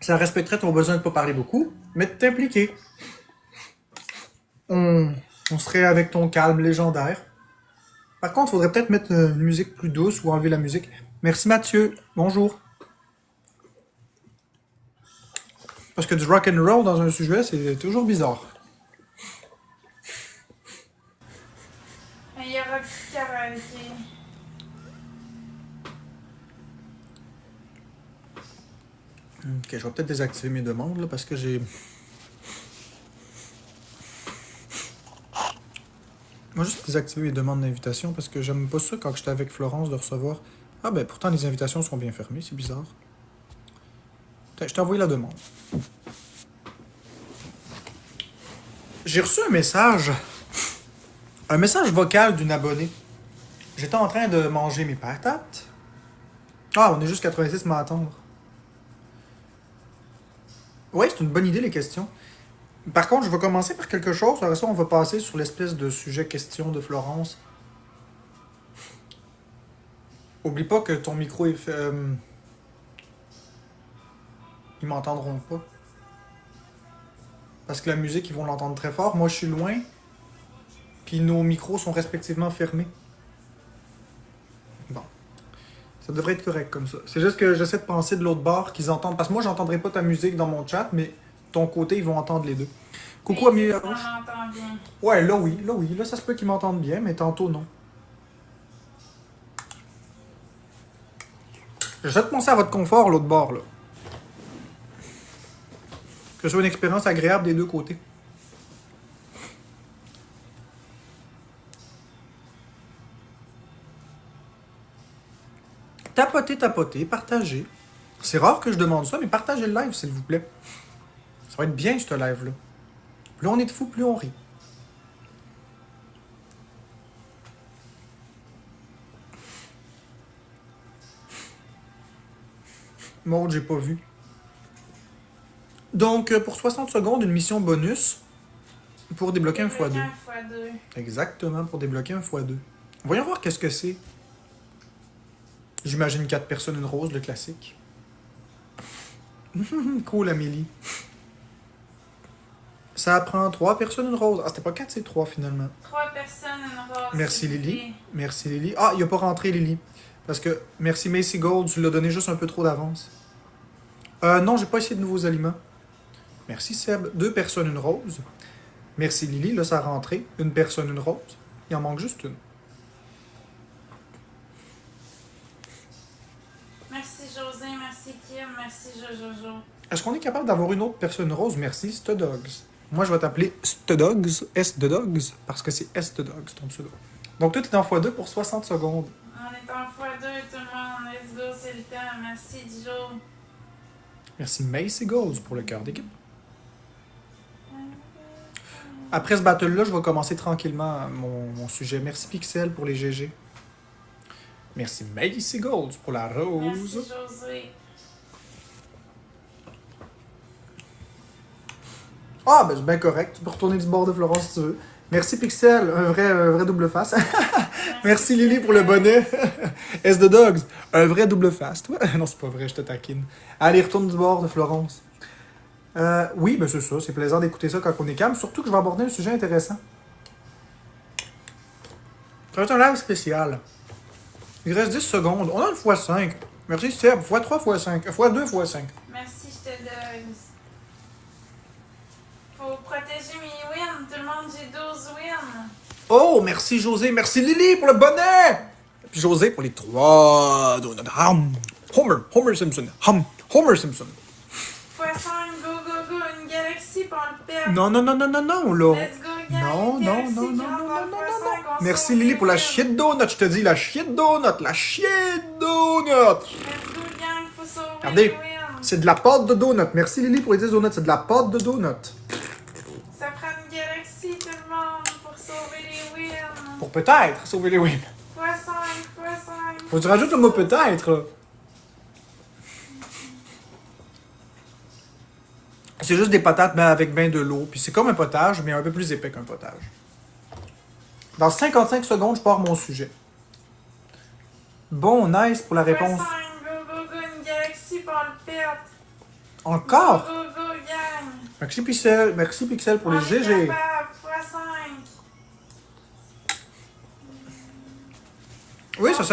Ça respecterait ton besoin de pas parler beaucoup, mais de t'impliquer. On serait avec ton calme légendaire. Par contre, faudrait peut-être mettre une musique plus douce ou enlever la musique. Merci Mathieu. Bonjour. Parce que du rock and roll dans un sujet, c'est toujours bizarre. Mais il y aura plus de karaoké. Ok, je vais peut-être désactiver mes demandes là, parce que j'ai. Moi, juste désactiver les demandes d'invitation parce que j'aime pas ça quand j'étais avec Florence de recevoir. Ah ben pourtant les invitations sont bien fermées, c'est bizarre. Je t'ai envoyé la demande. J'ai reçu un message vocal d'une abonnée. J'étais en train de manger mes patates. Ah, on est juste 86 m'attendre. Oui, c'est une bonne idée les questions. Par contre, je vais commencer par quelque chose. Après ça, on va passer sur l'espèce de sujet question de Florence. Oublie pas que ton micro est fait. Ils m'entendront pas. Parce que la musique, ils vont l'entendre très fort. Moi, je suis loin. Puis nos micros sont respectivement fermés. Bon. Ça devrait être correct comme ça. C'est juste que j'essaie de penser de l'autre bord qu'ils entendent. Parce que moi, j'entendrai pas ta musique dans mon chat, mais ton côté, ils vont entendre les deux. Coucou, Amélie On Larouche. m'entend bien. Ouais, là oui, là oui. Là, ça se peut qu'ils m'entendent bien, mais tantôt, non. J'essaie de penser à votre confort, l'autre bord, là. Que ce soit une expérience agréable des deux côtés. Tapotez, partagez. C'est rare que je demande ça, mais partagez le live, s'il vous plaît. Ça va être bien, ce live-là. Plus on est de fous, plus on rit. Maud, j'ai pas vu. Donc, pour 60 secondes, une mission bonus pour débloquer un x2. Un x2. Exactement, pour débloquer un x2. Voyons voir qu'est-ce que c'est. J'imagine 4 personnes, une rose, le classique. Cool, Amélie. Ça prend 3 personnes, une rose. Ah, c'était pas 4, c'est 3 finalement. 3 personnes, une rose. Merci Lily. Merci Lily. Ah, il a pas rentré Lily. Parce que merci Macy Gold, tu l'as donné juste un peu trop d'avance. Non, j'ai pas essayé de nouveaux aliments. Merci Seb. 2 personnes, une rose. Merci Lily, là ça a rentré. Une personne, une rose. Il en manque juste une. Merci José, merci Kim, merci Jojojo. Est-ce qu'on est capable d'avoir une autre personne rose? Merci Studogs. Moi je vais t'appeler Studogs, S de Dogs, parce que c'est S de Dogs ton pseudo. Donc toi t'es en x2 pour 60 secondes. On est en x2 tout le monde, let's go, c'est le temps. Merci Dijo. Merci Macy Gold pour le cœur d'équipe. Après ce battle-là, je vais commencer tranquillement mon sujet. Merci Pixel pour les GG. Merci Macy Gold pour la rose. Merci José. Ah, ben c'est bien correct. Tu peux retourner du bord de Florence si tu veux. Merci Pixel, un vrai double face. Merci Lily pour le bonnet. S de Dogs, un vrai double face. Toi? Non, c'est pas vrai, je te taquine. Allez, retourne du bord de Florence. Oui, ben c'est ça. C'est plaisant d'écouter ça quand on est calme. Surtout que je vais aborder un sujet intéressant. Ça va être un live spécial. Il reste 10 secondes. On a le x5. Merci Seb. x3, x5. x2, x5. Merci, je te donne. Faut protéger mes wins. Tout le monde, j'ai 12 wins. Oh, merci José. Merci Lily pour le bonnet. Puis José pour les 3 donuts. Homer Simpson. Homer Simpson. x5, go, go, go. Une galaxie pour le perdre. Non, là. Let's go, Non. galaxie, grand ball x5, on Merci sauve Lily les pour la wins. chier donut. Je te dis, la chier donut. La chier donut. Let's go, gang, faut sauver Regardez, les wins. c'est de la pâte de donut. Merci Lily pour les 10 donuts. C'est de la pâte de donut. Ça prend une galaxie, tout le monde, pour sauver les wins. Pour peut-être sauver les wins. x5. Faut que tu rajoutes le mot peut-être, là. C'est juste des patates mais avec ben de l'eau. Puis c'est comme un potage, mais un peu plus épais qu'un potage. Dans 55 secondes, je pars mon sujet. Bon, nice pour la réponse. x5, go, go, go. Une galaxie pour le perdre. Encore? Go, go, gang! Merci Pixel. Merci Pixel pour les On est GG. capable, x5. Oui, ça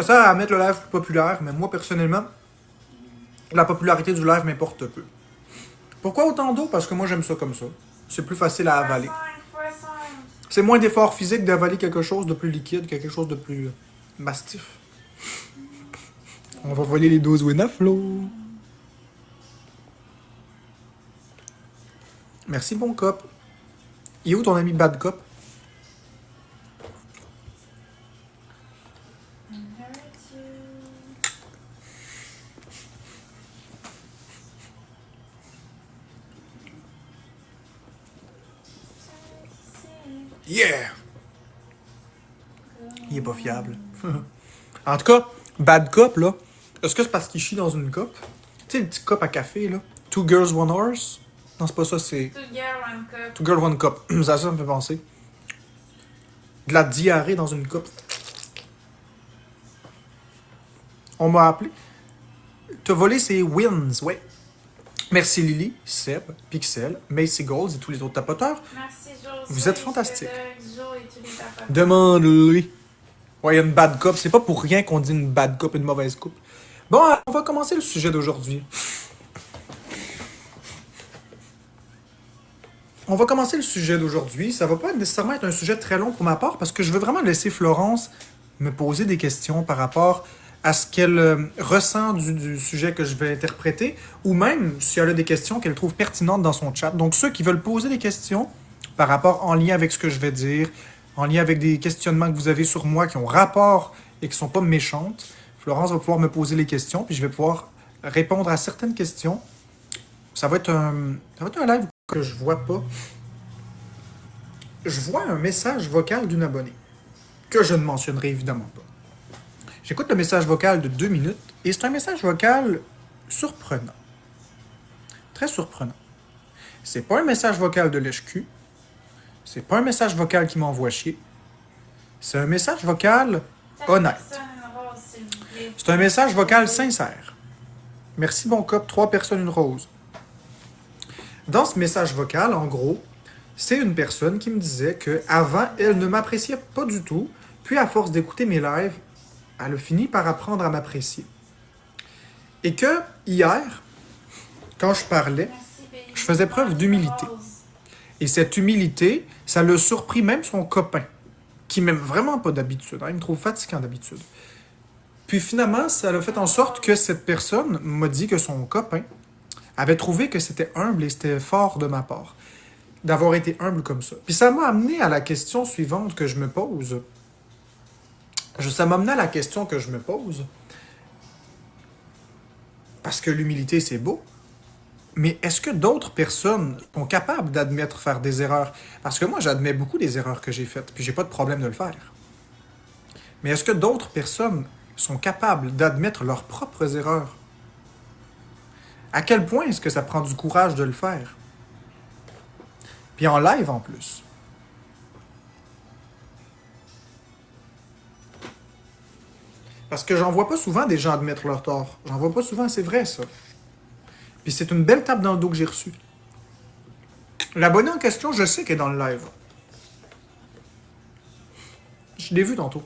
sert à mettre le live plus populaire, mais moi, personnellement, la popularité du live m'importe peu. Pourquoi autant d'eau? Parce que moi, j'aime ça comme ça. C'est plus facile à avaler. C'est moins d'effort physique d'avaler quelque chose de plus liquide que quelque chose de plus mastif. On va voler les 12 win à Flo. Merci, bon cop. Il est où ton ami Bad Cop? Yeah! Il est pas fiable. En tout cas, Bad Cop, là, est-ce que c'est parce qu'il chie dans une coupe? Tu sais, une petite coupe à café, là? Two girls, one horse? Non, c'est pas ça, c'est... Two girl, one cup. Two girls, one cup. Ça me fait penser. De la diarrhée dans une coupe. On m'a appelé. T'as volé ses wins, ouais. Merci Lily, Seb, Pixel, Macy Golds et tous les autres tapoteurs. Merci, Josué. Vous êtes fantastiques. Joe et tous les tapoteurs. Demande-lui. Ouais, il y a une bad cop. C'est pas pour rien qu'on dit une bad cop, une mauvaise coupe. Bon, on va commencer le sujet d'aujourd'hui. On va commencer le sujet d'aujourd'hui. Ça va pas nécessairement être un sujet très long pour ma part parce que je veux vraiment laisser Florence me poser des questions par rapport à ce qu'elle ressent du sujet que je vais interpréter ou même si elle a des questions qu'elle trouve pertinentes dans son chat. Donc ceux qui veulent poser des questions par rapport en lien avec ce que je vais dire, en lien avec des questionnements que vous avez sur moi qui ont rapport et qui sont pas méchantes, Florence va pouvoir me poser les questions puis je vais pouvoir répondre à certaines questions. Ça va être un live que je vois pas. Je vois un message vocal d'une abonnée que je ne mentionnerai évidemment pas. J'écoute le message vocal de 2 minutes et c'est un message vocal surprenant. Très surprenant. C'est pas un message vocal de lèche-cul. C'est pas un message vocal qui m'envoie chier. C'est un message vocal honnête. C'est un message vocal sincère. Merci bon cop, 3 personnes, une rose. Dans ce message vocal, en gros, c'est une personne qui me disait qu'avant, elle ne m'appréciait pas du tout, puis à force d'écouter mes lives, elle a fini par apprendre à m'apprécier. Et que hier, quand je parlais, je faisais preuve d'humilité. Et cette humilité, ça l'a surpris même son copain, qui m'aime vraiment pas d'habitude. Il me trouve fatigant d'habitude. Puis finalement, ça a fait en sorte que cette personne m'a dit que son copain avait trouvé que c'était humble et c'était fort de ma part d'avoir été humble comme ça. Puis ça m'a amené à la question suivante que je me pose. Ça m'a amené à la question que je me pose. Parce que l'humilité, c'est beau. Mais est-ce que d'autres personnes sont capables d'admettre faire des erreurs? Parce que moi, j'admets beaucoup des erreurs que j'ai faites, puis j'ai pas de problème de le faire. Mais est-ce que d'autres personnes sont capables d'admettre leurs propres erreurs? À quel point est-ce que ça prend du courage de le faire? Puis en live en plus. Parce que j'en vois pas souvent des gens admettre leur tort. J'en vois pas souvent, c'est vrai ça. Puis c'est une belle tape dans le dos que j'ai reçue. L'abonné en question, je sais qu'elle est dans le live. Je l'ai vu tantôt.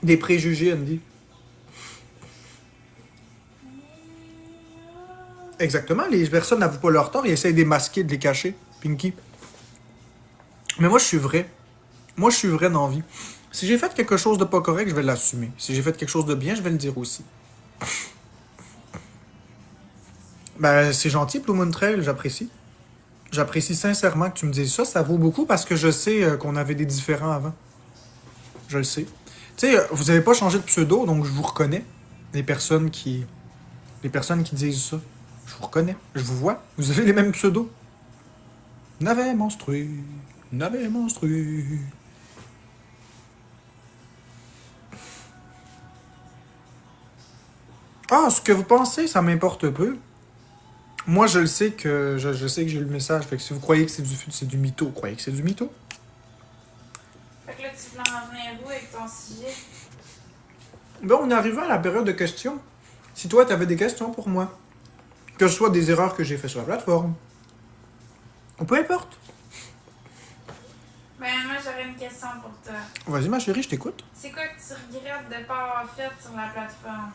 Des préjugés, Andy. Exactement, les personnes n'avouent pas leur tort, ils essayent de les masquer, de les cacher. Pinky. Mais moi, je suis vrai. Moi, je suis vrai dans la vie. Si j'ai fait quelque chose de pas correct, je vais l'assumer. Si j'ai fait quelque chose de bien, je vais le dire aussi. Ben, c'est gentil, Blue Moon Trail, j'apprécie. J'apprécie sincèrement que tu me dises ça. Ça vaut beaucoup parce que je sais qu'on avait des différends avant. Je le sais. Tu sais, vous n'avez pas changé de pseudo, donc je vous reconnais. Les personnes qui disent ça. Je vous reconnais. Je vous vois. Vous avez les mêmes pseudos. Navet monstrueux. Navet monstrueux. Ah, ce que vous pensez, ça m'importe peu. Moi, je le sais que je sais que j'ai eu le message. Fait que si vous croyez que c'est du mytho, vous croyez que c'est du mytho? Fait Fait que là, tu voulais en venir où avec ton sujet? Ben, on est arrivé à la période de questions. Si toi, tu avais des questions pour moi, que ce soit des erreurs que j'ai faites sur la plateforme, ou peu importe. Ben, moi, j'aurais une question pour toi. Vas-y, ma chérie, je t'écoute. C'est quoi que tu regrettes de ne pas avoir fait sur la plateforme?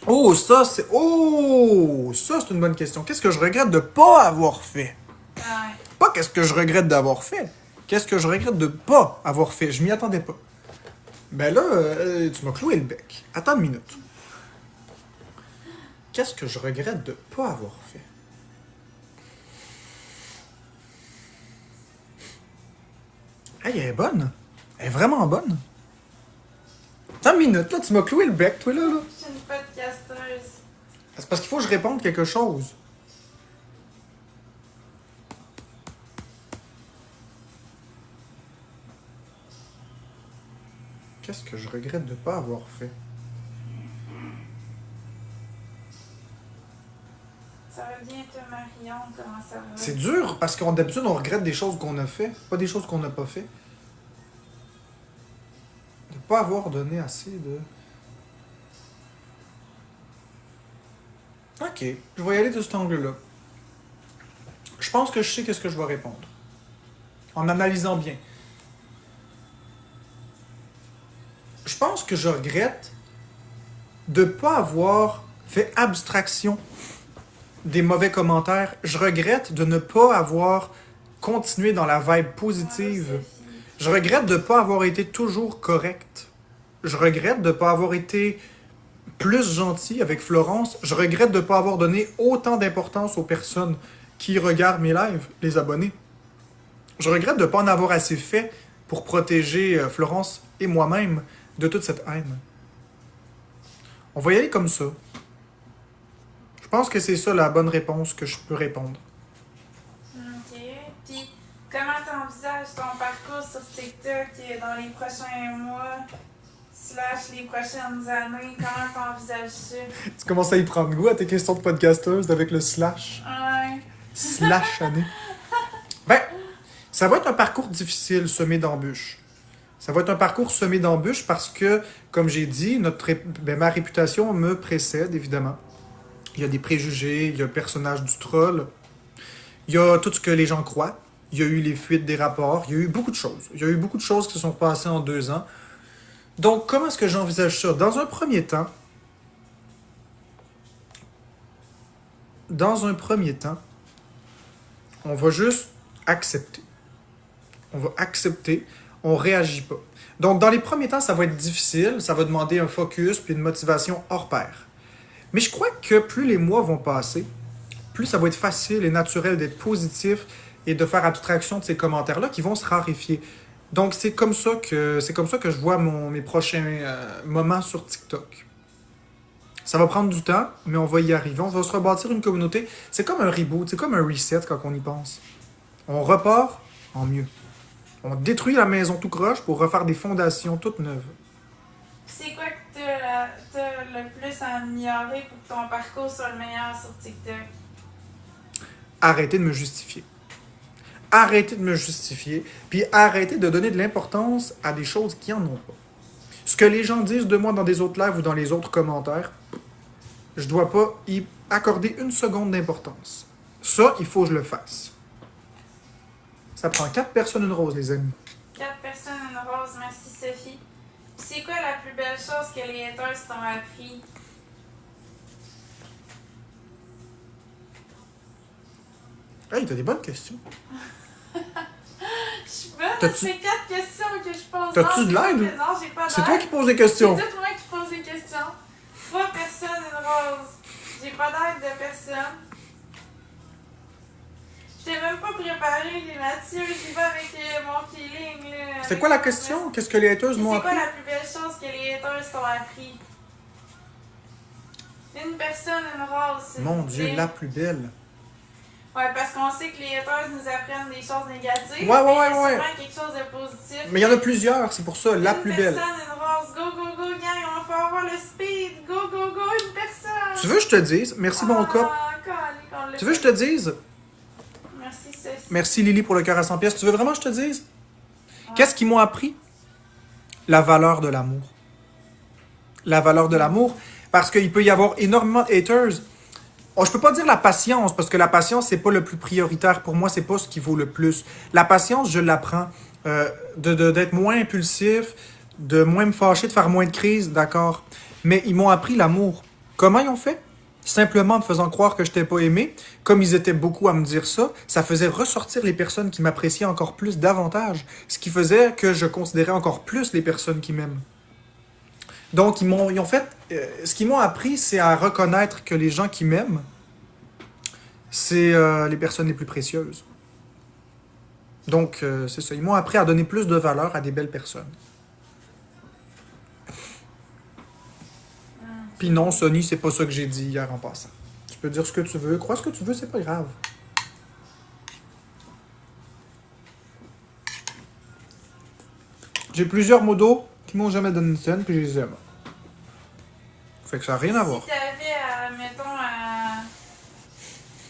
Oh, ça, c'est une bonne question. Qu'est-ce que je regrette de pas avoir fait? Ouais. Pas qu'est-ce que je regrette d'avoir fait. Qu'est-ce que je regrette de pas avoir fait? Je m'y attendais pas. Ben là, tu m'as cloué le bec. Attends une minute. Qu'est-ce que je regrette de pas avoir fait? Hey, elle est bonne. Elle est vraiment bonne. Attends une minute, là, tu m'as cloué le bec, toi, là. Je suis une podcasteuse. C'est parce qu'il faut que je réponde quelque chose. Qu'est-ce que je regrette de pas avoir fait? Ça va bien, toi, Marion? Comment ça va? C'est dur, parce qu'on d'habitude, on regrette des choses qu'on a fait, pas des choses qu'on n'a pas fait. De pas avoir donné assez de... Ok, je vais y aller de cet angle-là. Je pense que je sais qu'est-ce que je vais répondre. En analysant bien. Je pense que je regrette de pas avoir fait abstraction des mauvais commentaires. Je regrette de ne pas avoir continué dans la vibe positive. Ouais, Sophie. Je regrette de ne pas avoir été toujours correct. Je regrette de ne pas avoir été plus gentil avec Florence. Je regrette de ne pas avoir donné autant d'importance aux personnes qui regardent mes lives, les abonnés. Je regrette de ne pas en avoir assez fait pour protéger Florence et moi-même de toute cette haine. On va y aller comme ça. Je pense que c'est ça la bonne réponse que je peux répondre. OK. Puis, comment t'envisages ton parcours sur TikTok dans les prochains mois, / les prochaines années? Comment t'envisages ça? Tu commences à y prendre goût à tes questions de podcasteuse avec le slash. Ouais. Slash année. Ben, ça va être un parcours difficile, semé d'embûches. Ça va être un parcours semé d'embûches parce que, comme j'ai dit, ma réputation me précède, évidemment. Il y a des préjugés, il y a le personnage du troll, il y a tout ce que les gens croient, il y a eu les fuites des rapports, il y a eu beaucoup de choses. Il y a eu beaucoup de choses qui se sont passées en 2 ans. Donc, comment est-ce que j'envisage ça? Dans un premier temps, on va juste accepter. On va accepter, on réagit pas. Donc, dans les premiers temps, ça va être difficile, ça va demander un focus puis une motivation hors pair. Mais je crois que plus les mois vont passer, plus ça va être facile et naturel d'être positif et de faire abstraction de ces commentaires-là qui vont se raréfier. Donc, c'est comme ça que je vois mes prochains moments sur TikTok. Ça va prendre du temps, mais on va y arriver. On va se rebâtir une communauté. C'est comme un reboot, c'est comme un reset quand on y pense. On repart en mieux. On détruit la maison tout croche pour refaire des fondations toutes neuves. C'est quoi que t'as le plus à améliorer pour que ton parcours soit le meilleur sur TikTok? Arrêtez de me justifier. Arrêtez de me justifier, puis arrêtez de donner de l'importance à des choses qui en ont pas. Ce que les gens disent de moi dans des autres lives ou dans les autres commentaires, je dois pas y accorder une seconde d'importance. Ça, il faut que je le fasse. Ça prend 4 personnes une rose, les amis. 4 personnes, une rose. Merci, Sophie. C'est quoi la plus belle chose que les haters t'ont appris? Hey, t'as des bonnes questions. Je suis bonne, T'as-tu- c'est 4 questions que je pose. T'as-tu Non, de c'est pas l'aide? que- Non, j'ai pas d'aide. C'est toi qui poses des questions. C'est tout moi qui pose des questions. 3 personnes, une rose. J'ai pas d'aide de personne. Je t'ai même pas préparé, Mathieu. J'y vais avec mon feeling. Là, C'est quoi la question? Qu'est-ce que les haters m'ont C'est quoi appris? la plus belle chose que les haters t'ont appris? Une personne, une rose. s'il Mon vous Dieu, plaît. la plus belle. Ouais, parce qu'on sait que les haters nous apprennent des choses négatives. Ouais, mais il y a ouais. souvent quelque chose de positif. Mais il y en a plusieurs, c'est pour ça, la plus belle. Une personne, une rose. Go, go, go, gang. On va avoir le speed. Go, go, go, une personne. Tu veux que je te dise, merci mon cop. Tu veux que je te dise, Merci, Sophie. merci Lily pour le cœur à 100 pièces. Tu veux vraiment que je te dise? Qu'est-ce qu'ils m'ont appris? La valeur de l'amour. La valeur de l'amour, parce qu'il peut y avoir énormément de haters. Oh, je peux pas dire la patience, parce que la patience, c'est pas le plus prioritaire pour moi, c'est pas ce qui vaut le plus. La patience, je l'apprends. D'être moins impulsif, de moins me fâcher, de faire moins de crises, d'accord. Mais ils m'ont appris l'amour. Comment ils ont fait? Simplement en me faisant croire que je n'étais pas aimé. Comme ils étaient beaucoup à me dire ça, ça faisait ressortir les personnes qui m'appréciaient encore plus davantage. Ce qui faisait que je considérais encore plus les personnes qui m'aiment. Donc, ils ont fait... ce qu'ils m'ont appris, c'est à reconnaître que les gens qui m'aiment, c'est les personnes les plus précieuses. Donc, c'est ça. Ils m'ont appris à donner plus de valeur à des belles personnes. Puis non, Sonny, c'est pas ça que j'ai dit hier en passant. Tu peux dire ce que tu veux, crois ce que tu veux, c'est pas grave. J'ai plusieurs modos qui m'ont jamais donné une scène, puis je les aime. Fait que ça n'a rien à voir. Si t'avais, mettons,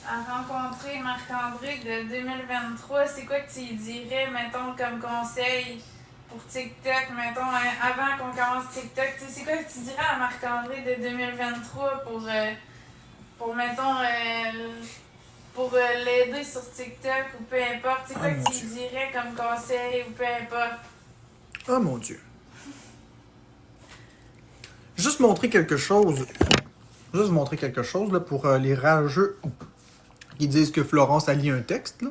à rencontrer Marc-André de 2023, c'est quoi que tu lui dirais, mettons, comme conseil pour TikTok, mettons, avant qu'on commence TikTok? C'est quoi que tu dirais à Marc-André de 2023 pour mettons, pour l'aider sur TikTok ou peu importe? C'est quoi que tu lui dirais comme conseil ou peu importe? Oh mon Dieu. Juste montrer quelque chose. Juste montrer quelque chose là, pour les rageux qui disent que Florence a lu un texte, là,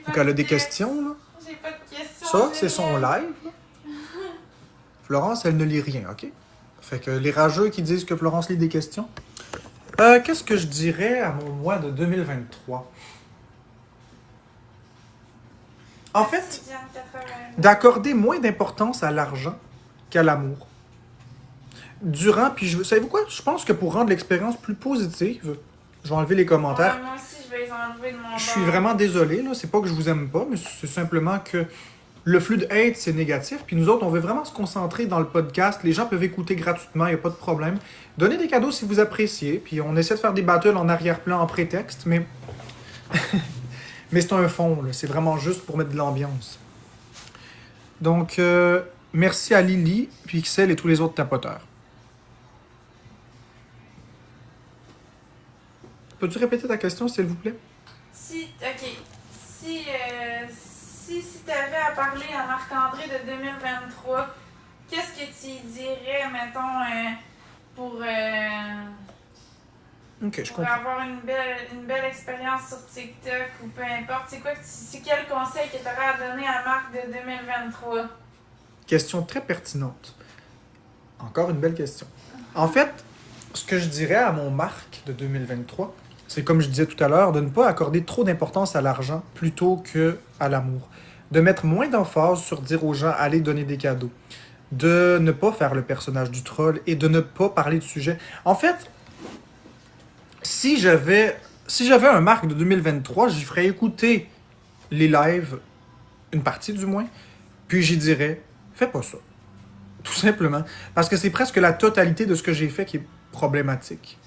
ou qu'elle a des questions. Là. J'ai pas de questions. Ça, c'est son live. Là. Florence, elle ne lit rien, OK? Fait que les rageux qui disent que Florence lit des questions. Qu'est-ce que je dirais à mon mois de 2023? En fait, d'accorder moins d'importance à l'argent qu'à l'amour. Savez-vous quoi? Je pense que pour rendre l'expérience plus positive, je vais enlever les commentaires. Ouais, moi aussi, je vais les enlever de mon bord. Je suis vraiment désolé, là. C'est pas que je vous aime pas, mais c'est simplement que le flux de hate, c'est négatif. Puis nous autres, on veut vraiment se concentrer dans le podcast. Les gens peuvent écouter gratuitement, il n'y a pas de problème. Donnez des cadeaux si vous appréciez. Puis on essaie de faire des battles en arrière-plan, en prétexte, mais... mais c'est un fond, là. C'est vraiment juste pour mettre de l'ambiance. Donc, merci à Lily, Pixel et tous les autres tapoteurs. Peux-tu répéter ta question, s'il vous plaît? Si tu avais à parler à Marc-André de 2023, qu'est-ce que tu dirais, mettons, pour avoir une belle expérience sur TikTok ou peu importe? C'est quel conseil que tu aurais à donner à Marc de 2023? Question très pertinente. Encore une belle question. En fait, ce que je dirais à mon Marc de 2023, c'est comme je disais tout à l'heure, de ne pas accorder trop d'importance à l'argent plutôt qu'à l'amour. De mettre moins d'emphase sur dire aux gens « allez donner des cadeaux ». De ne pas faire le personnage du troll et de ne pas parler de sujet. En fait, si j'avais un Marc de 2023, j'y ferais écouter les lives, une partie du moins, puis j'y dirais « fais pas ça ». Tout simplement. Parce que c'est presque la totalité de ce que j'ai fait qui est problématique.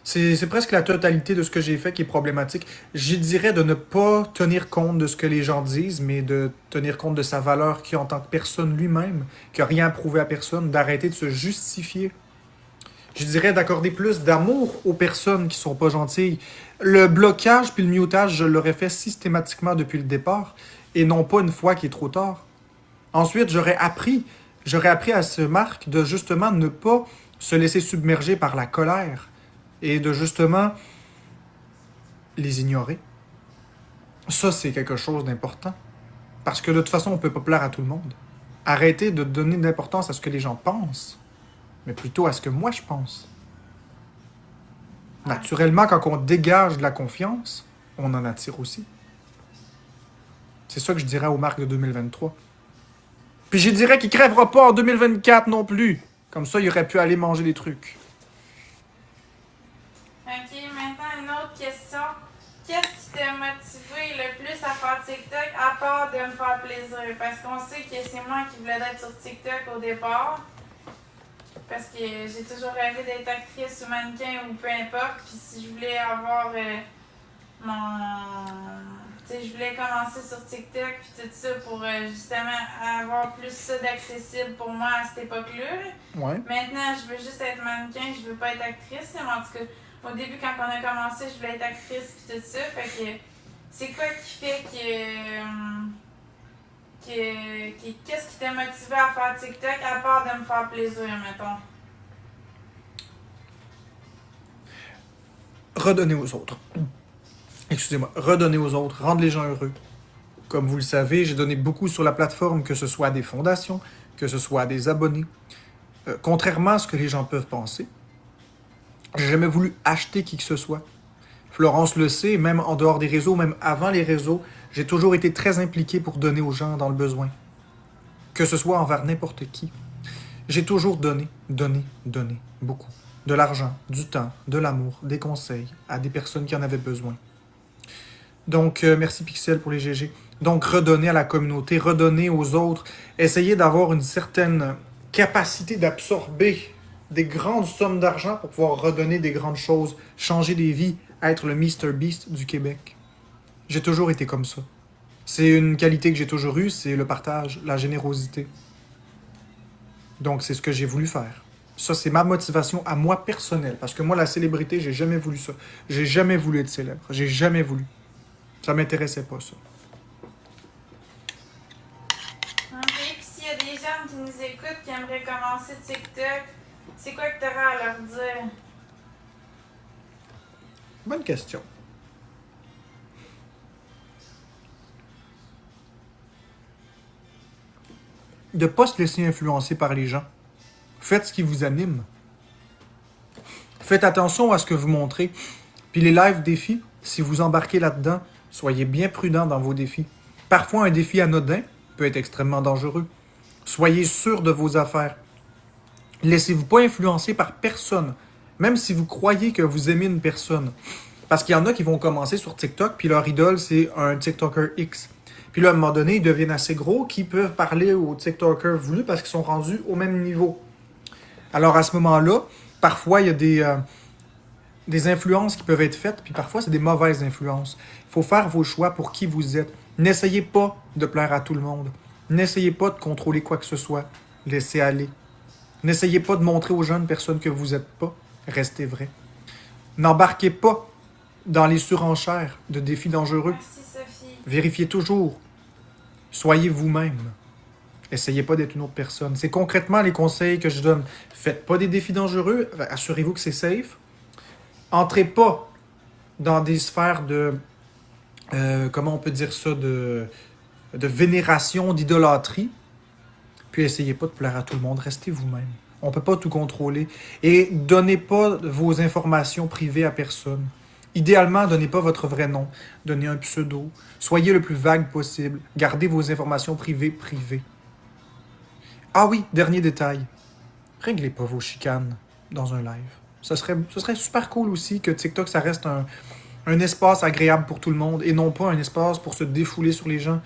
C'est presque la totalité de ce que j'ai fait qui est problématique. J'y dirais de ne pas tenir compte de ce que les gens disent, mais de tenir compte de sa valeur qui en tant que personne lui-même, qui n'a rien à prouver à personne, d'arrêter de se justifier. Je dirais d'accorder plus d'amour aux personnes qui sont pas gentilles. Le blocage puis le mutage, je l'aurais fait systématiquement depuis le départ, et non pas une fois qu'il est trop tard. Ensuite, j'aurais appris à ce Marc de justement ne pas se laisser submerger par la colère, et de justement les ignorer. Ça, c'est quelque chose d'important. Parce que de toute façon, on ne peut pas plaire à tout le monde. Arrêtez de donner de l'importance à ce que les gens pensent, mais plutôt à ce que moi je pense. Naturellement, quand on dégage de la confiance, on en attire aussi. C'est ça que je dirais au Marc de 2023. Puis je dirais qu'il ne crèvera pas en 2024 non plus. Comme ça, il aurait pu aller manger des trucs. Ok, maintenant une autre question. Qu'est-ce qui t'a motivé le plus à faire TikTok à part de me faire plaisir? Parce qu'on sait que c'est moi qui voulais être sur TikTok au départ. Parce que j'ai toujours rêvé d'être actrice ou mannequin ou peu importe. Puis si je voulais avoir sais, je voulais commencer sur TikTok puis tout ça pour justement avoir plus ça d'accessible pour moi à cette époque-là. Ouais. Maintenant, je veux juste être mannequin, je veux pas être actrice. Mais en tout cas, au début, quand on a commencé, je voulais être actrice puis tout ça. Fait que c'est quoi qui fait qu'est-ce qui t'a motivé à faire TikTok à part de me faire plaisir, mettons? Redonner aux autres. Excusez-moi. Redonner aux autres. Rendre les gens heureux. Comme vous le savez, j'ai donné beaucoup sur la plateforme, que ce soit à des fondations, que ce soit à des abonnés. Contrairement à ce que les gens peuvent penser, j'ai jamais voulu acheter qui que ce soit. Florence le sait, même en dehors des réseaux, même avant les réseaux, j'ai toujours été très impliqué pour donner aux gens dans le besoin. Que ce soit envers n'importe qui. J'ai toujours donné, beaucoup. De l'argent, du temps, de l'amour, des conseils à des personnes qui en avaient besoin. Donc, merci Pixel pour les GG. Donc, redonner à la communauté, redonner aux autres, essayer d'avoir une certaine capacité d'absorber des grandes sommes d'argent pour pouvoir redonner des grandes choses, changer des vies, être le Mr Beast du Québec. J'ai toujours été comme ça. C'est une qualité que j'ai toujours eue, c'est le partage, la générosité. Donc, c'est ce que j'ai voulu faire. Ça, c'est ma motivation à moi personnelle. Parce que moi, la célébrité, j'ai jamais voulu ça. J'ai jamais voulu être célèbre. J'ai jamais voulu. Ça m'intéressait pas, ça. Ok, puis s'il y a des gens qui nous écoutent qui aimeraient commencer TikTok, c'est quoi que tu auras à leur dire? Bonne question. De ne pas se laisser influencer par les gens. Faites ce qui vous anime. Faites attention à ce que vous montrez. Puis les live défis, si vous embarquez là-dedans, soyez bien prudent dans vos défis. Parfois, un défi anodin peut être extrêmement dangereux. Soyez sûr de vos affaires. Laissez-vous pas influencer par personne, même si vous croyez que vous aimez une personne. Parce qu'il y en a qui vont commencer sur TikTok, puis leur idole, c'est un TikToker X. Puis là, à un moment donné, ils deviennent assez gros qu'ils peuvent parler aux TikTokers voulus parce qu'ils sont rendus au même niveau. Alors à ce moment-là, parfois, il y a des influences qui peuvent être faites, puis parfois, c'est des mauvaises influences. Il faut faire vos choix pour qui vous êtes. N'essayez pas de plaire à tout le monde. N'essayez pas de contrôler quoi que ce soit. Laissez aller. N'essayez pas de montrer aux jeunes personnes que vous n'êtes pas. Restez vrai. N'embarquez pas dans les surenchères de défis dangereux. Merci, Sophie. Vérifiez toujours. Soyez vous-même. Essayez pas d'être une autre personne. C'est concrètement les conseils que je donne. Faites pas des défis dangereux. Assurez-vous que c'est safe. Entrez pas dans des sphères de... comment on peut dire ça? De vénération, d'idolâtrie. Puis essayez pas de plaire à tout le monde. Restez vous-même. On peut pas tout contrôler. Et donnez pas vos informations privées à personne. Idéalement, donnez pas votre vrai nom. Donnez un pseudo. Soyez le plus vague possible. Gardez vos informations privées. Ah oui, dernier détail. Réglez pas vos chicanes dans un live. Ce serait super cool aussi que TikTok, ça reste un espace agréable pour tout le monde et non pas un espace pour se défouler sur les gens.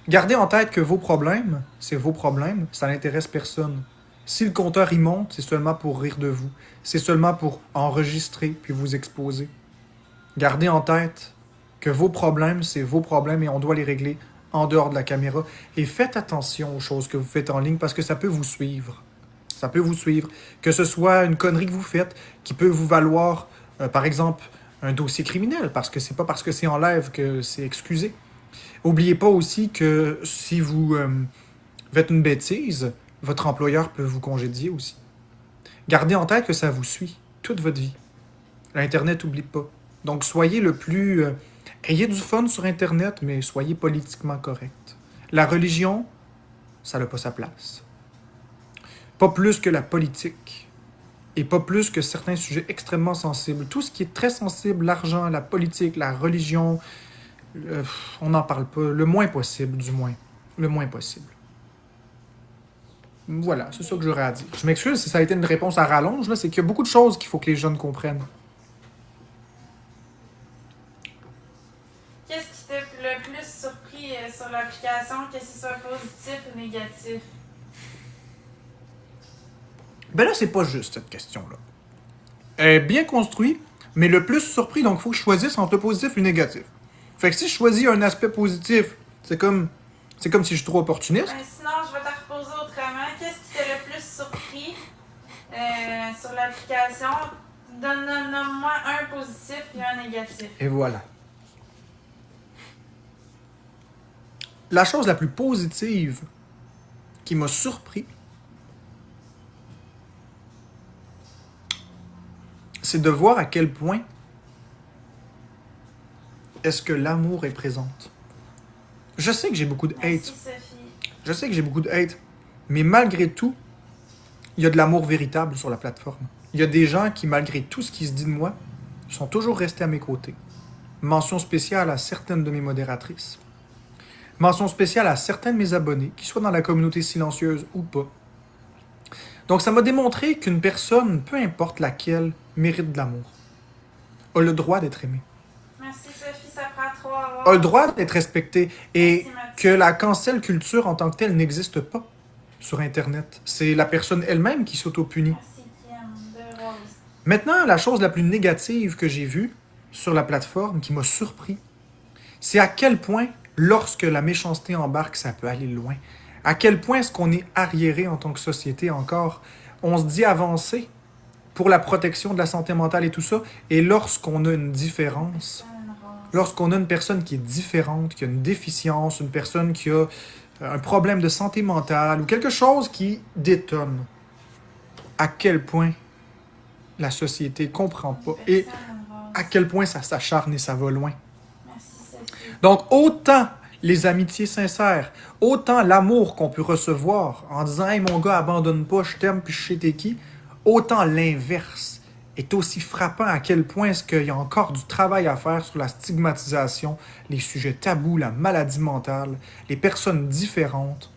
Gardez en tête que vos problèmes, c'est vos problèmes, ça n'intéresse personne. Si le compteur y monte, c'est seulement pour rire de vous. C'est seulement pour enregistrer puis vous exposer. Gardez en tête que vos problèmes, c'est vos problèmes et on doit les régler en dehors de la caméra. Et faites attention aux choses que vous faites en ligne parce que ça peut vous suivre. Ça peut vous suivre. Que ce soit une connerie que vous faites qui peut vous valoir, par exemple, un dossier criminel parce que c'est pas parce que c'est en live que c'est excusé. N'oubliez pas aussi que si vous faites une bêtise, votre employeur peut vous congédier aussi. Gardez en tête que ça vous suit toute votre vie. L'Internet, n'oublie pas. Donc, soyez le plus... ayez du fun sur Internet, mais soyez politiquement correct. La religion, ça n'a pas sa place. Pas plus que la politique. Et pas plus que certains sujets extrêmement sensibles. Tout ce qui est très sensible, l'argent, la politique, la religion, on n'en parle pas. Le moins possible, du moins. Le moins possible. Voilà, c'est ça que j'aurais à dire. Je m'excuse si ça a été une réponse à rallonge, là, c'est qu'il y a beaucoup de choses qu'il faut que les jeunes comprennent. Qu'est-ce qui t'a le plus surpris sur l'application, que ce soit positif ou négatif? Ben là, c'est pas juste cette question-là. Elle est bien construite, mais le plus surpris, donc il faut que je choisisse entre le positif et le négatif. Fait que si je choisis un aspect positif, c'est comme si je suis trop opportuniste. Ben, sinon, je vais te reposer autrement. Qu'est-ce qui t'a le plus surpris sur l'application? Donne-moi un positif et un négatif. Et voilà. La chose la plus positive qui m'a surpris, c'est de voir à quel point est-ce que l'amour est présent. Je sais que j'ai beaucoup de hate. Merci, Sophie. Je sais que j'ai beaucoup de hate. Mais malgré tout, il y a de l'amour véritable sur la plateforme. Il y a des gens qui, malgré tout ce qui se dit de moi, sont toujours restés à mes côtés. Mention spéciale à certaines de mes modératrices. Mention spéciale à certains de mes abonnés, qu'ils soient dans la communauté silencieuse ou pas. Donc ça m'a démontré qu'une personne, peu importe laquelle, mérite de l'amour. A le droit d'être aimée. Merci, Sophie. Ça prend 3 A heures. le droit d'être respectée. Et Merci, Mathieu. que la cancel culture en tant que telle n'existe pas sur Internet. C'est la personne elle-même qui s'auto-punit. Merci, Kim. De Rose. Maintenant, la chose la plus négative que j'ai vue sur la plateforme, qui m'a surpris, c'est à quel point, lorsque la méchanceté embarque, ça peut aller loin. À quel point est-ce qu'on est arriéré en tant que société encore? On se dit avancer pour la protection de la santé mentale et tout ça, et lorsqu'on a une différence, lorsqu'on a une personne qui est différente, qui a une déficience, une personne qui a un problème de santé mentale ou quelque chose qui détonne, à quel point la société ne comprend pas et à quel point ça s'acharne et ça va loin. Merci, Sophie. Donc, autant les amitiés sincères, autant l'amour qu'on peut recevoir en disant « Hey, mon gars, abandonne pas, je t'aime, puis je sais t'es qui », autant l'inverse est aussi frappant à quel point est-ce qu'il y a encore du travail à faire sur la stigmatisation, les sujets tabous, la maladie mentale, les personnes différentes,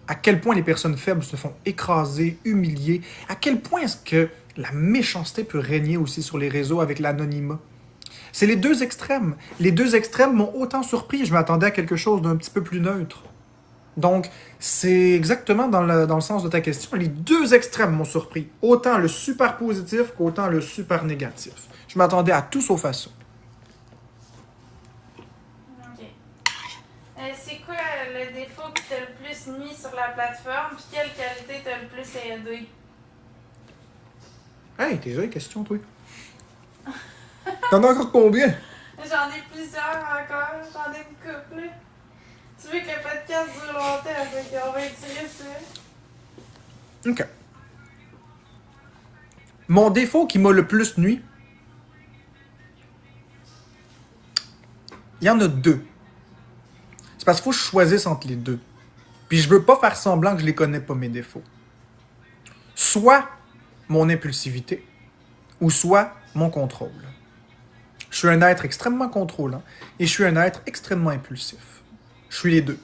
à quel point les personnes faibles se font écraser, humilier, à quel point est-ce que la méchanceté peut régner aussi sur les réseaux avec l'anonymat. C'est les deux extrêmes. Les deux extrêmes m'ont autant surpris, je m'attendais à quelque chose d'un petit peu plus neutre. Donc, c'est exactement dans le sens de ta question. Les deux extrêmes m'ont surpris. Autant le super positif qu'autant le super négatif. Je m'attendais à tout sauf à ça. OK. C'est quoi le défaut qui t'a le plus mis sur la plateforme? Puis quelle qualité t'a le plus aidé? Hey, t'es déjà une question, toi? T'en as encore combien? J'en ai plusieurs encore. J'en ai une couple. Tu veux que le podcast dure longtemps, fait qu'on va étirer ça. OK. Mon défaut qui m'a le plus nui, il y en a deux. C'est parce qu'il faut que je choisisse entre les deux. Puis je veux pas faire semblant que je les connais pas, mes défauts. Soit mon impulsivité, ou soit mon contrôle. Je suis un être extrêmement contrôlant et je suis un être extrêmement impulsif. Je suis les deux.